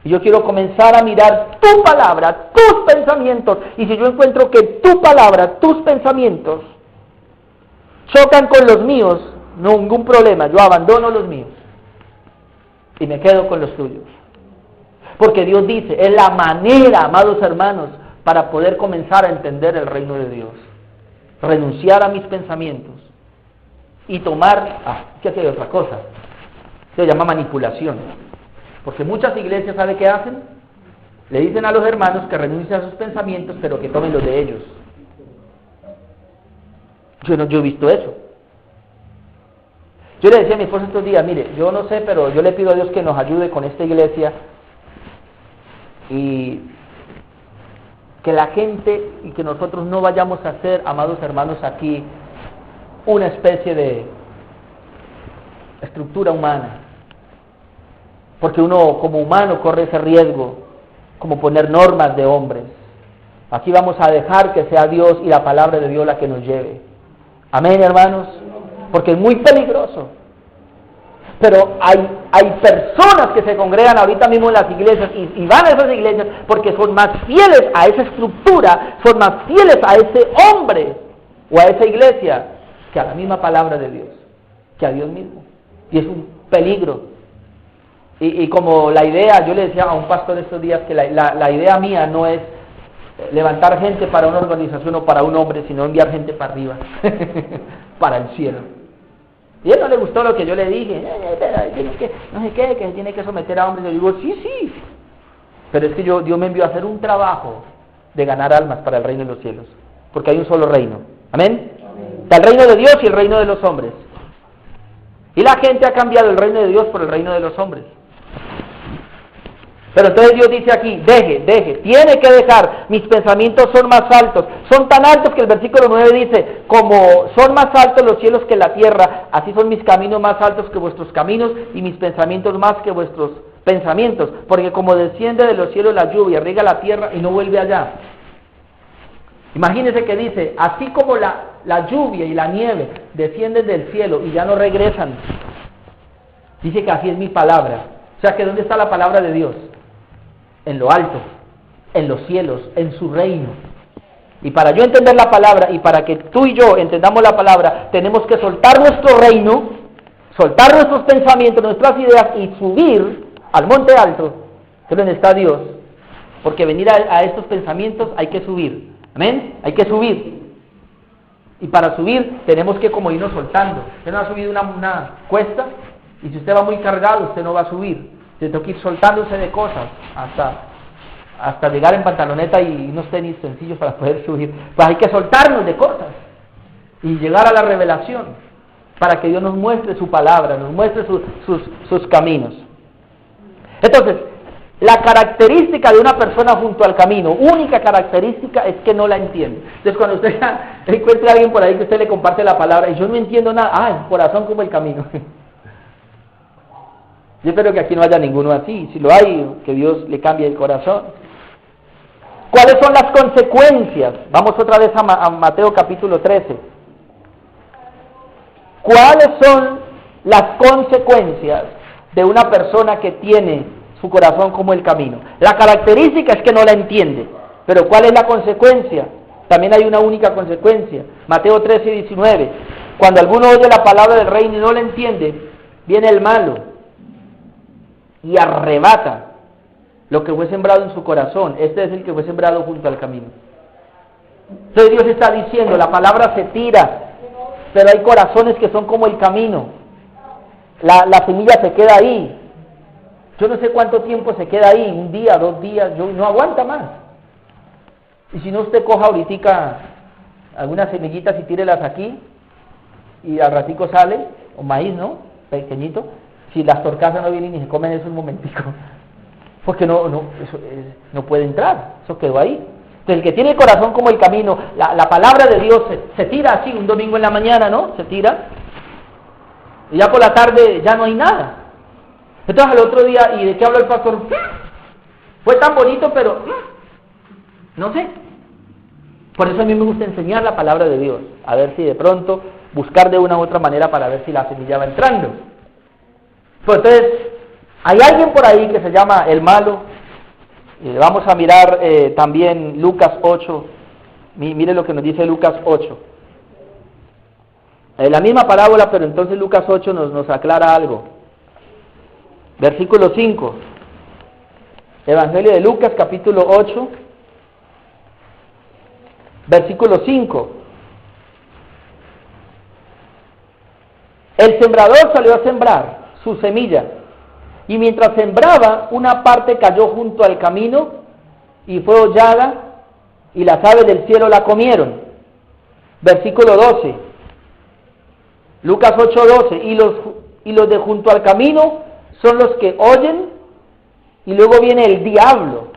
Y yo quiero comenzar a mirar tu palabra, tus pensamientos. Y si yo encuentro que tu palabra, tus pensamientos chocan con los míos, no ningún problema, yo abandono los míos y me quedo con los tuyos. Porque Dios dice, es la manera, amados hermanos, para poder comenzar a entender el reino de Dios. Renunciar a mis pensamientos y tomar, ¿qué hace otra cosa? Se llama manipulación. Porque muchas iglesias, ¿sabe qué hacen? Le dicen a los hermanos que renuncien a sus pensamientos, pero que tomen los de ellos. Yo he visto eso. Yo le decía a mi esposa estos días, mire, yo no sé, pero yo le pido a Dios que nos ayude con esta iglesia y que la gente y que nosotros no vayamos a ser, amados hermanos, aquí una especie de estructura humana. Porque uno como humano corre ese riesgo, como poner normas de hombres. Aquí vamos a dejar que sea Dios y la palabra de Dios la que nos lleve. Amén, hermanos, porque es muy peligroso. Pero hay personas que se congregan ahorita mismo en las iglesias y van a esas iglesias porque son más fieles a esa estructura, son más fieles a ese hombre o a esa iglesia que a la misma palabra de Dios, que a Dios mismo. Y es un peligro. Y como la idea, yo le decía a un pastor estos días que la idea mía no es levantar gente para una organización o para un hombre, sino enviar gente para arriba, para el cielo. Y a él no le gustó lo que yo le dije, no sé qué, que se tiene que someter a hombres. Yo digo, sí, pero es que Dios me envió a hacer un trabajo de ganar almas para el reino de los cielos, porque hay un solo reino. ¿Amén? Está el reino de Dios y el reino de los hombres. Y la gente ha cambiado el reino de Dios por el reino de los hombres. Pero entonces Dios dice aquí, tiene que dejar, mis pensamientos son más altos, son tan altos que el versículo 9 dice, como son más altos los cielos que la tierra, así son mis caminos más altos que vuestros caminos y mis pensamientos más que vuestros pensamientos, porque como desciende de los cielos la lluvia, riega la tierra y no vuelve allá. Imagínense que dice, así como la lluvia y la nieve descienden del cielo y ya no regresan, dice que así es mi palabra. O sea que ¿dónde está la palabra de Dios? En lo alto, en los cielos, en su reino. Y para yo entender la palabra y para que tú y yo entendamos la palabra, tenemos que soltar nuestro reino, soltar nuestros pensamientos, nuestras ideas y subir al monte alto, que es donde está Dios, porque venir a estos pensamientos hay que subir. Amén, hay que subir. Y para subir tenemos que como irnos soltando. Usted no ha subido una cuesta y si usted va muy cargado usted no va a subir. Usted tiene que ir soltándose de cosas hasta llegar en pantaloneta y unos tenis sencillos para poder subir. Pues hay que soltarnos de cosas y llegar a la revelación para que Dios nos muestre su palabra, nos muestre sus caminos. Entonces, la característica de una persona junto al camino, única característica, es que no la entiende. Entonces, cuando usted encuentre a alguien por ahí que usted le comparte la palabra y yo no entiendo nada, el corazón como el camino. Yo espero que aquí no haya ninguno así. Si lo hay, que Dios le cambie el corazón. ¿Cuáles son las consecuencias? Vamos otra vez a Mateo capítulo 13. ¿Cuáles son las consecuencias de una persona que tiene su corazón como el camino? La característica es que no la entiende. Pero ¿cuál es la consecuencia? También hay una única consecuencia. Mateo 13 y 19. Cuando alguno oye la palabra del reino y no la entiende, viene el malo y arrebata lo que fue sembrado en su corazón. Este es el que fue sembrado junto al camino. Entonces Dios está diciendo, la palabra se tira, pero hay corazones que son como el camino. La semilla se queda ahí. Yo no sé cuánto tiempo se queda ahí, 1 día, 2 días, no aguanta más. Y si no, usted coja ahorita algunas semillitas y tírelas aquí, y al ratico sale, o maíz, ¿no? Pequeñito. Si las torcasas no vienen y se comen eso un momentico, porque eso no puede entrar, eso quedó ahí. Entonces el que tiene el corazón como el camino, la palabra de Dios se tira así, un domingo en la mañana, ¿no? Se tira, y ya por la tarde ya no hay nada. Entonces al otro día, ¿y de qué habla el pastor? Fue tan bonito, pero no sé. Por eso a mí me gusta enseñar la palabra de Dios, a ver si de pronto, buscar de una u otra manera para ver si la semilla va entrando. Pues entonces, hay alguien por ahí que se llama el malo. Vamos a mirar también Lucas 8. Mire lo que nos dice Lucas 8. La misma parábola, pero entonces Lucas 8 nos aclara algo. Versículo 5. Evangelio de Lucas, capítulo 8. Versículo 5. El sembrador salió a sembrar su semilla, y mientras sembraba, una parte cayó junto al camino y fue hollada, y las aves del cielo la comieron. Versículo 12, Lucas 8:12, y los de junto al camino son los que oyen, y luego viene el diablo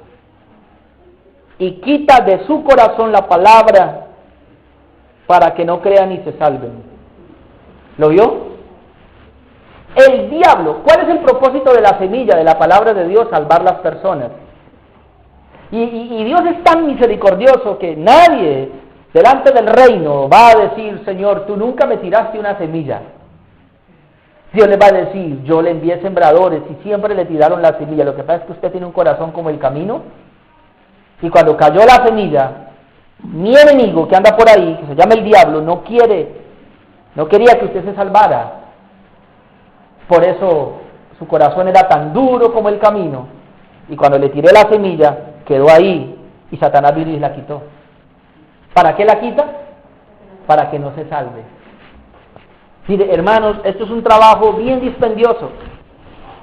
y quita de su corazón la palabra para que no crean y se salven. ¿Lo vio? El diablo, ¿cuál es el propósito de la semilla, de la palabra de Dios? Salvar las personas. Y Dios es tan misericordioso que nadie delante del reino va a decir, Señor, tú nunca me tiraste una semilla. Dios le va a decir, yo le envié sembradores y siempre le tiraron la semilla. Lo que pasa es que usted tiene un corazón como el camino, y cuando cayó la semilla, mi enemigo que anda por ahí, que se llama el diablo, no quería que usted se salvara. Por eso su corazón era tan duro como el camino, y cuando le tiré la semilla, quedó ahí, y Satanás vino y la quitó. ¿Para qué la quita? Para que no se salve. Mire, hermanos, esto es un trabajo bien dispendioso,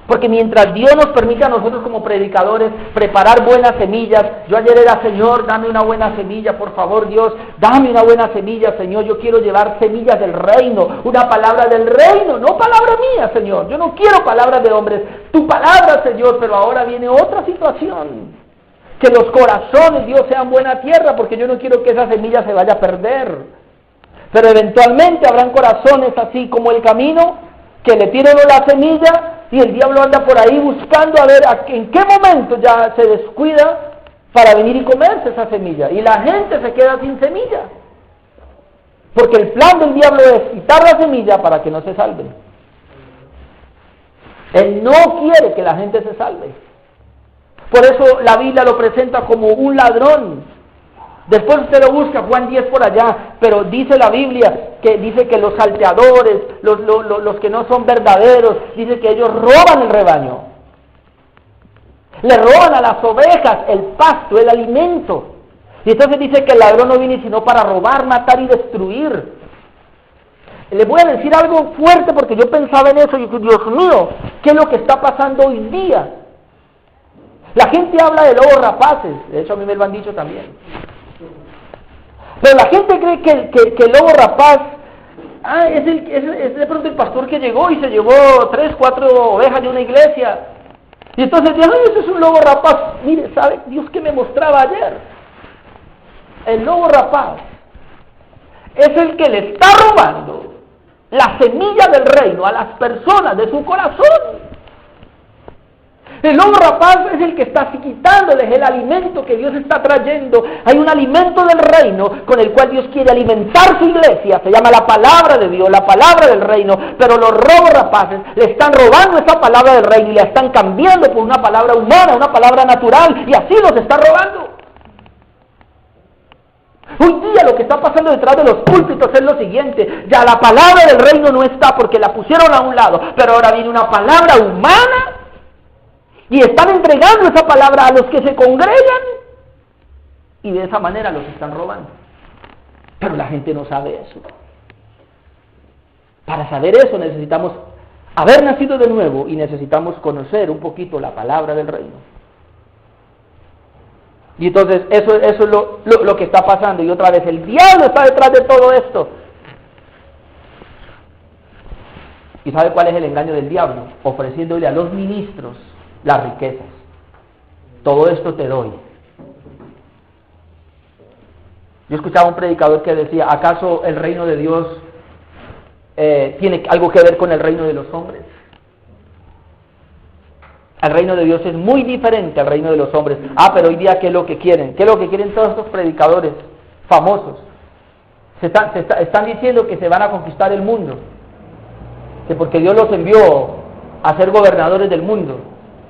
porque mientras Dios nos permite a nosotros como predicadores preparar buenas semillas, yo ayer era, Señor, dame una buena semilla, por favor, Dios, dame una buena semilla, Señor, yo quiero llevar semillas del reino, una palabra del reino, no palabra mía, Señor, yo no quiero palabras de hombres, tu palabra, Señor, pero ahora viene otra situación, que los corazones, Dios, sean buena tierra, porque yo no quiero que esa semilla se vaya a perder. Pero eventualmente habrán corazones así como el camino, que le tiran la semilla y el diablo anda por ahí buscando a ver en qué momento ya se descuida para venir y comerse esa semilla. Y la gente se queda sin semilla. Porque el plan del diablo es quitar la semilla para que no se salven. Él no quiere que la gente se salve. Por eso la Biblia lo presenta como un ladrón. Después usted lo busca, Juan 10 por allá, pero dice la Biblia que los salteadores, los que no son verdaderos, dice que ellos roban el rebaño. Le roban a las ovejas el pasto, el alimento. Y entonces dice que el ladrón no viene sino para robar, matar y destruir. Les voy a decir algo fuerte porque yo pensaba en eso y dije, Dios mío, ¿qué es lo que está pasando hoy día? La gente habla de lobos rapaces, de hecho a mí me lo han dicho también. Pero la gente cree que el lobo rapaz es de pronto el pastor que llegó y se llevó 3, 4 ovejas de una iglesia. Y entonces dice, ese es un lobo rapaz. Mire, ¿sabe Dios que me mostraba ayer? El lobo rapaz es el que le está robando la semilla del reino a las personas de su corazón. El lobo rapaz es el que está quitándoles el alimento que Dios está trayendo. Hay un alimento del reino con el cual Dios quiere alimentar su iglesia. Se llama la palabra de Dios, la palabra del reino. Pero los robos rapaces le están robando esa palabra del reino y la están cambiando por una palabra humana, una palabra natural. Y así los está robando. Hoy día lo que está pasando detrás de los púlpitos es lo siguiente. Ya la palabra del reino no está porque la pusieron a un lado. Pero ahora viene una palabra humana. Y están entregando esa palabra a los que se congregan y de esa manera los están robando. Pero la gente no sabe eso. Para saber eso necesitamos haber nacido de nuevo y necesitamos conocer un poquito la palabra del reino. Y entonces eso es lo que está pasando. Y otra vez el diablo está detrás de todo esto. ¿Y sabe cuál es el engaño del diablo? Ofreciéndole a los ministros las riquezas. Todo esto te doy. Yo escuchaba un predicador que decía, ¿acaso el reino de Dios tiene algo que ver con el reino de los hombres? El reino de Dios es muy diferente al reino de los hombres. Pero hoy día, ¿qué es lo que quieren? ¿Qué es lo que quieren todos estos predicadores famosos? Están diciendo que se van a conquistar el mundo, que porque Dios los envió a ser gobernadores del mundo.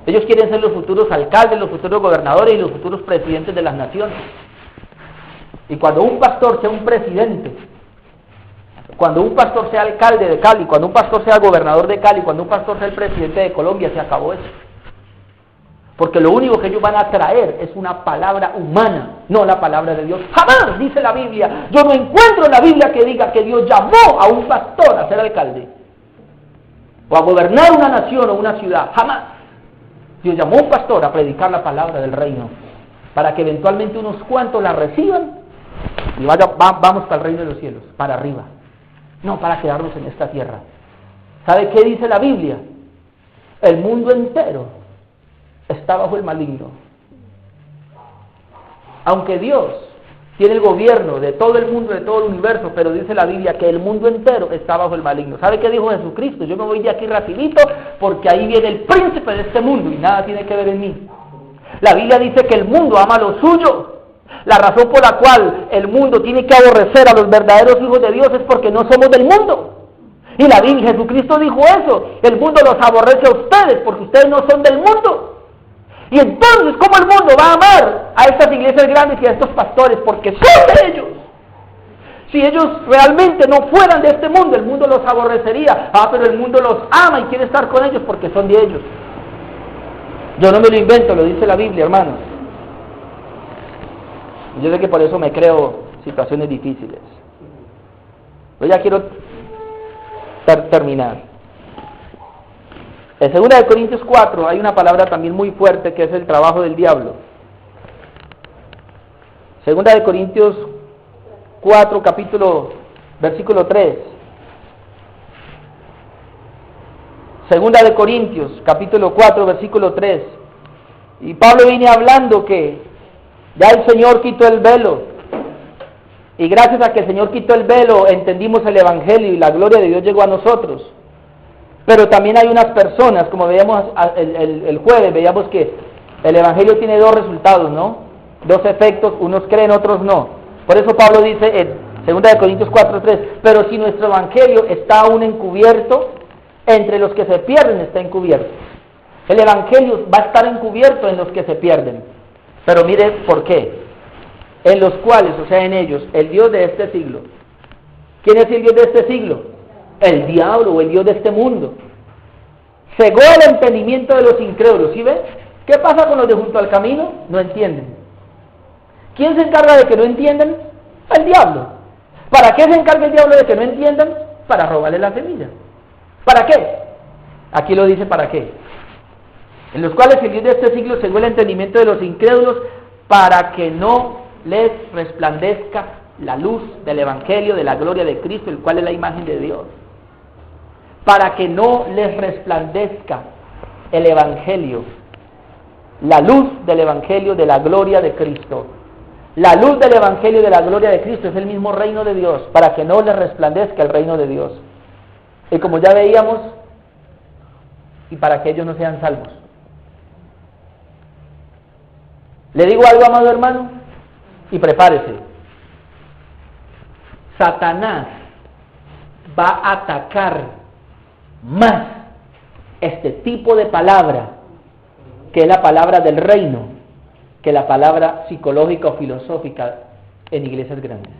Ellos quieren ser los futuros alcaldes, los futuros gobernadores y los futuros presidentes de las naciones. Y cuando un pastor sea un presidente, cuando un pastor sea alcalde de Cali, cuando un pastor sea gobernador de Cali, cuando un pastor sea el presidente de Colombia, se acabó eso. Porque lo único que ellos van a traer es una palabra humana, no la palabra de Dios. Jamás, dice la Biblia, yo no encuentro en la Biblia que diga que Dios llamó a un pastor a ser alcalde o a gobernar una nación o una ciudad. Jamás. Dios llamó a un pastor a predicar la palabra del reino para que eventualmente unos cuantos la reciban y vamos para el reino de los cielos, para arriba, no para quedarnos en esta tierra. ¿Sabe qué dice la Biblia? El mundo entero está bajo el maligno. Aunque Dios tiene el gobierno de todo el mundo, de todo el universo, pero dice la Biblia que el mundo entero está bajo el maligno. ¿Sabe qué dijo Jesucristo? Yo me voy de aquí rapidito porque ahí viene el príncipe de este mundo y nada tiene que ver en mí. La Biblia dice que el mundo ama lo suyo. La razón por la cual el mundo tiene que aborrecer a los verdaderos hijos de Dios es porque no somos del mundo. Y la Biblia, Jesucristo dijo eso, el mundo los aborrece a ustedes porque ustedes no son del mundo. Y entonces, ¿cómo el mundo va a amar a estas iglesias grandes y a estos pastores? Porque son de ellos. Si ellos realmente no fueran de este mundo, el mundo los aborrecería. Pero el mundo los ama y quiere estar con ellos porque son de ellos. Yo no me lo invento, lo dice la Biblia, hermanos. Yo sé que por eso me creo situaciones difíciles. Yo ya quiero terminar. En 2 Corintios 4 hay una palabra también muy fuerte que es el trabajo del diablo. 2 Corintios 4, versículo 3. 2 Corintios, capítulo 4, versículo 3. Y Pablo viene hablando que ya el Señor quitó el velo. Y gracias a que el Señor quitó el velo, entendimos el Evangelio y la gloria de Dios llegó a nosotros. Pero también hay unas personas, como veíamos el jueves, veíamos que el Evangelio tiene dos resultados, ¿no? Dos efectos, unos creen, otros no. Por eso Pablo dice en 2 Corintios 4:3, pero si nuestro Evangelio está aún encubierto, entre los que se pierden está encubierto. El Evangelio va a estar encubierto en los que se pierden. Pero mire por qué. En los cuales, o sea en ellos, el Dios de este siglo. ¿Quién es el Dios de este siglo? El diablo o el Dios de este mundo. Cegó el entendimiento de los incrédulos, ¿sí ves? ¿Qué pasa con los de junto al camino? No entienden. ¿Quién se encarga de que no entiendan? El diablo. ¿Para qué se encarga el diablo de que no entiendan? Para robarle la semilla. ¿Para qué? Aquí lo dice para qué. En los cuales el Dios de este siglo cegó el entendimiento de los incrédulos para que no les resplandezca la luz del Evangelio, de la gloria de Cristo, el cual es la imagen de Dios. Para que no les resplandezca el Evangelio, la luz del Evangelio de la gloria de Cristo. La luz del Evangelio de la gloria de Cristo es el mismo reino de Dios, para que no les resplandezca el reino de Dios. Y como ya veíamos, y para que ellos no sean salvos. Le digo algo, amado hermano, y prepárese. Satanás va a atacar más este tipo de palabra, que es la palabra del reino, que la palabra psicológica o filosófica en iglesias grandes.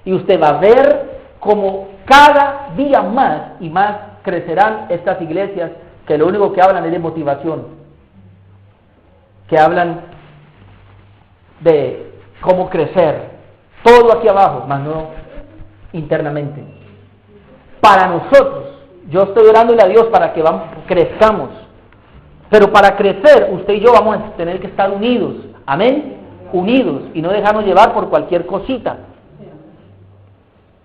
Y usted va a ver cómo cada día más y más crecerán estas iglesias que lo único que hablan es de motivación, que hablan de cómo crecer, todo aquí abajo, más no internamente. Para nosotros, yo estoy orándole a Dios para que crezcamos, pero para crecer, usted y yo vamos a tener que estar unidos, amén, unidos, y no dejarnos llevar por cualquier cosita.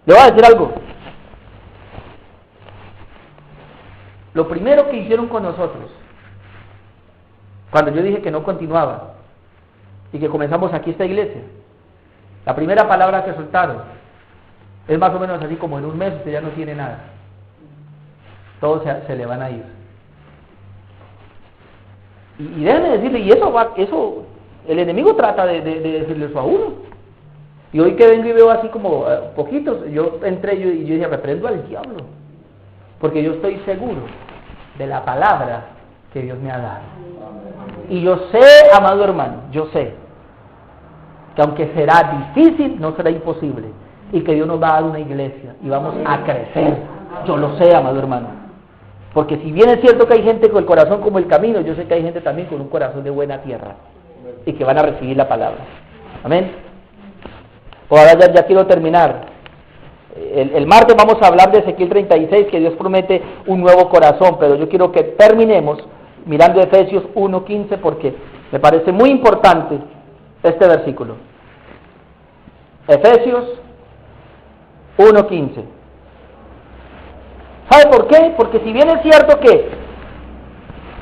Le voy a decir algo. Lo primero que hicieron con nosotros, cuando yo dije que no continuaba, y que comenzamos aquí esta iglesia, la primera palabra que soltaron, es más o menos así como en un mes usted ya no tiene nada. Todos se le van a ir. Y déjenme decirle, y eso el enemigo trata de decirle eso a uno. Y hoy que vengo y veo así como poquitos, yo entré y yo dije, reprendo al diablo. Porque yo estoy seguro de la palabra que Dios me ha dado. Y yo sé, amado hermano, yo sé que aunque será difícil, no será imposible. Y que Dios nos va a dar una iglesia y vamos a crecer. Yo lo sé, amado hermano. Porque si bien es cierto que hay gente con el corazón como el camino, yo sé que hay gente también con un corazón de buena tierra y que van a recibir la palabra. Amén. Ahora ya quiero terminar. El martes vamos a hablar de Ezequiel 36, que Dios promete un nuevo corazón, pero yo quiero que terminemos mirando Efesios 1:15 porque me parece muy importante este versículo. Efesios 1:15. ¿Sabe por qué? Porque si bien es cierto que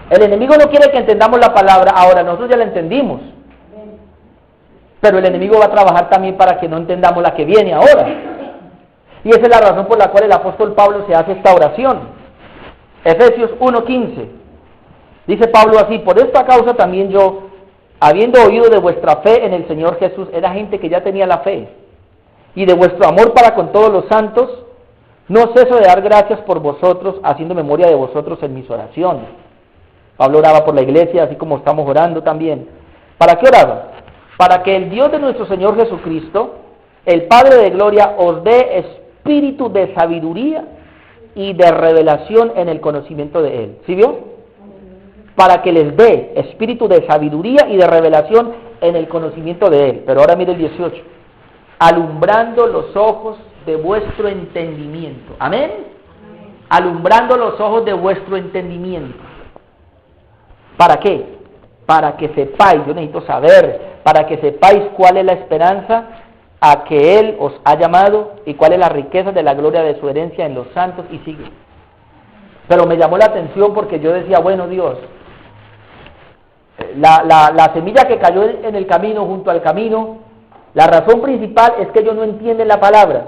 el enemigo no quiere que entendamos la palabra, ahora nosotros ya la entendimos. Pero el enemigo va a trabajar también para que no entendamos la que viene ahora. Y esa es la razón por la cual el apóstol Pablo se hace esta oración. Efesios 1:15. Dice Pablo así: por esta causa también yo, habiendo oído de vuestra fe en el Señor Jesús, era gente que ya tenía la fe, y de vuestro amor para con todos los santos, no ceso de dar gracias por vosotros, haciendo memoria de vosotros en mis oraciones. Pablo oraba por la iglesia, así como estamos orando también. ¿Para qué oraba? Para que el Dios de nuestro Señor Jesucristo, el Padre de gloria, os dé espíritu de sabiduría y de revelación en el conocimiento de Él. ¿Sí vio? Para que les dé espíritu de sabiduría y de revelación en el conocimiento de Él. Pero ahora mire el 18. Alumbrando los ojos de vuestro entendimiento. ¿Amén? Alumbrando los ojos de vuestro entendimiento. ¿Para qué? Para que sepáis, yo necesito saber, para que sepáis cuál es la esperanza a que Él os ha llamado y cuál es la riqueza de la gloria de su herencia en los santos, y sigue. Pero me llamó la atención porque yo decía, bueno, Dios, la semilla que cayó en el camino, junto al camino, la razón principal es que ellos no entienden la palabra.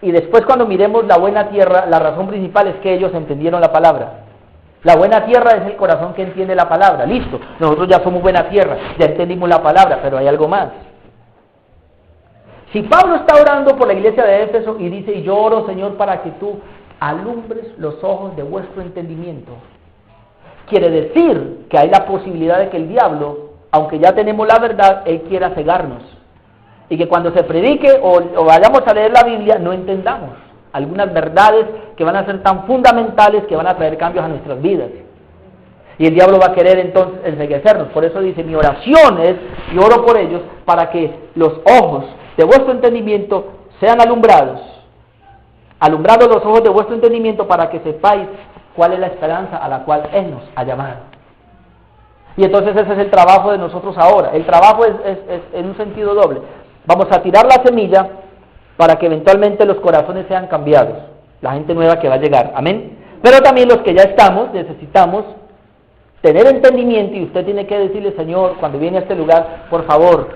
Y después cuando miremos la buena tierra, la razón principal es que ellos entendieron la palabra. La buena tierra es el corazón que entiende la palabra. Listo, nosotros ya somos buena tierra, ya entendimos la palabra, pero hay algo más. Si Pablo está orando por la iglesia de Éfeso y dice, y yo oro, Señor, para que tú alumbres los ojos de vuestro entendimiento, quiere decir que hay la posibilidad de que el diablo, aunque ya tenemos la verdad, él quiera cegarnos. Y que cuando se predique o vayamos a leer la Biblia, no entendamos algunas verdades que van a ser tan fundamentales que van a traer cambios a nuestras vidas. Y el diablo va a querer entonces enceguecernos. Por eso dice, mi oración es, y oro por ellos, para que los ojos de vuestro entendimiento sean alumbrados. Alumbrados los ojos de vuestro entendimiento para que sepáis cuál es la esperanza a la cual Él nos ha llamado. Y entonces ese es el trabajo de nosotros ahora. El trabajo es en un sentido doble. Vamos a tirar la semilla para que eventualmente los corazones sean cambiados, la gente nueva que va a llegar, amén. Pero también los que ya estamos, necesitamos tener entendimiento, y usted tiene que decirle, Señor, cuando viene a este lugar, por favor,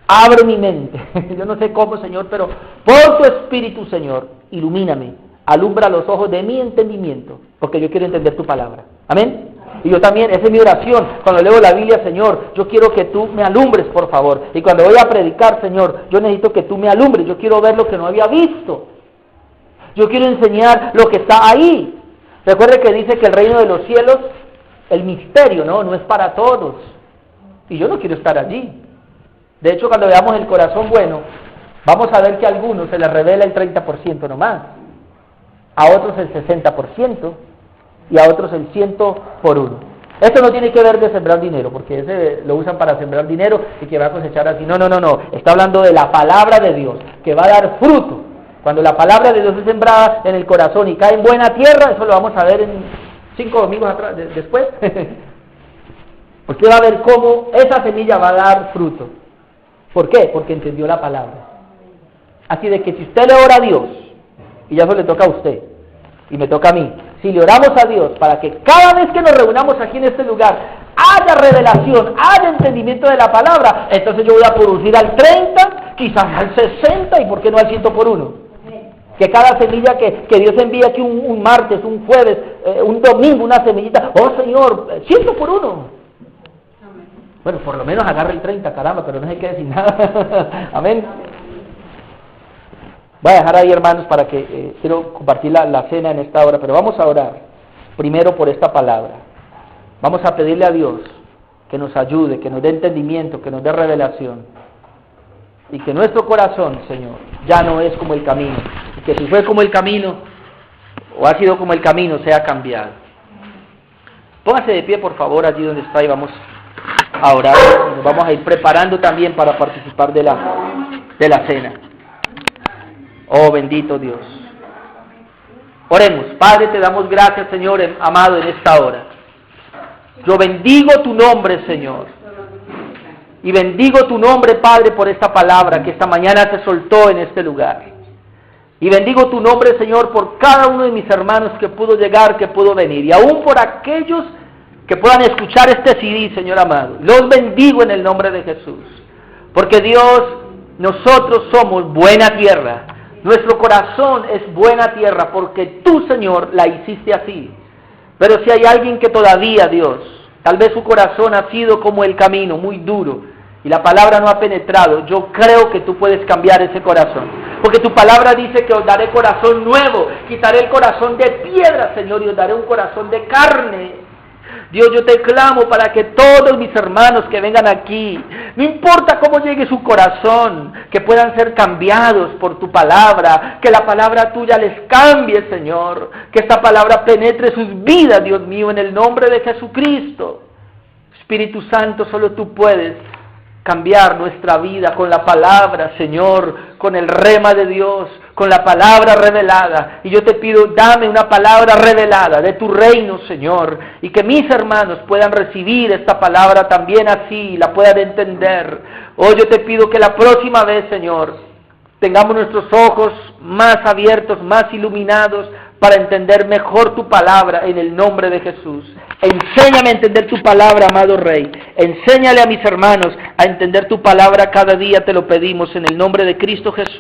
abre mi mente. Yo no sé cómo, Señor, pero por tu Espíritu, Señor, ilumíname, alumbra los ojos de mi entendimiento, porque yo quiero entender tu palabra, amén. Y yo también, esa es mi oración, cuando leo la Biblia, Señor, yo quiero que tú me alumbres, por favor. Y cuando voy a predicar, Señor, yo necesito que tú me alumbres, yo quiero ver lo que no había visto. Yo quiero enseñar lo que está ahí. Recuerde que dice que el reino de los cielos, el misterio, no es para todos. Y yo no quiero estar allí. De hecho, cuando veamos el corazón bueno, vamos a ver que a algunos se les revela el 30% nomás, a otros el 60%, y a otros el 100 por 1. Esto no tiene que ver de sembrar dinero, porque ese lo usan para sembrar dinero y que va a cosechar así. No. Está hablando de la palabra de Dios, que va a dar fruto. Cuando la palabra de Dios es sembrada en el corazón y cae en buena tierra, eso lo vamos a ver en 5 domingos atrás, después. Usted va a ver cómo esa semilla va a dar fruto. ¿Por qué? Porque entendió la palabra. Así de que si usted le ora a Dios, y ya eso le toca a usted, y me toca a mí, si le oramos a Dios para que cada vez que nos reunamos aquí en este lugar haya revelación, haya entendimiento de la palabra, entonces yo voy a producir al 30, quizás al 60 y por qué no al 100 por 1. Que cada semilla que Dios envía aquí un martes, un jueves, un domingo, una semillita, oh Señor, 100 por 1. Bueno, por lo menos agarre el 30, caramba, pero no se quede sin nada. Amén. Voy a dejar ahí, hermanos, para que quiero compartir la cena en esta hora, pero vamos a orar primero por esta palabra. Vamos a pedirle a Dios que nos ayude, que nos dé entendimiento, que nos dé revelación, y que nuestro corazón, Señor, ya no es como el camino, y que si fue como el camino, o ha sido como el camino, sea cambiado. Póngase de pie, por favor, allí donde está, y vamos a orar. Nos vamos a ir preparando también para participar de la cena. Oh, bendito Dios. Oremos. Padre, te damos gracias, Señor, amado, en esta hora. Yo bendigo tu nombre, Señor. Y bendigo tu nombre, Padre, por esta palabra que esta mañana se soltó en este lugar. Y bendigo tu nombre, Señor, por cada uno de mis hermanos que pudo llegar, que pudo venir. Y aún por aquellos que puedan escuchar este CD, Señor amado. Los bendigo en el nombre de Jesús. Porque Dios, nosotros somos buena tierra. Nuestro corazón es buena tierra porque tú, Señor, la hiciste así. Pero si hay alguien que todavía, Dios, tal vez su corazón ha sido como el camino, muy duro, y la palabra no ha penetrado, yo creo que tú puedes cambiar ese corazón. Porque tu palabra dice que os daré corazón nuevo, quitaré el corazón de piedra, Señor, y os daré un corazón de carne. Dios, yo te clamo para que todos mis hermanos que vengan aquí, no importa cómo llegue su corazón, que puedan ser cambiados por tu palabra, que la palabra tuya les cambie, Señor, que esta palabra penetre sus vidas, Dios mío, en el nombre de Jesucristo. Espíritu Santo, solo tú puedes cambiar nuestra vida con la palabra, Señor, con el rema de Dios, con la palabra revelada. Y yo te pido, dame una palabra revelada de tu reino, Señor, y que mis hermanos puedan recibir esta palabra también así, la puedan entender. Oh, yo te pido que la próxima vez, Señor, tengamos nuestros ojos más abiertos, más iluminados, para entender mejor tu palabra en el nombre de Jesús. Enséñame a entender tu palabra, amado Rey. Enséñale a mis hermanos a entender tu palabra cada día, te lo pedimos en el nombre de Cristo Jesús.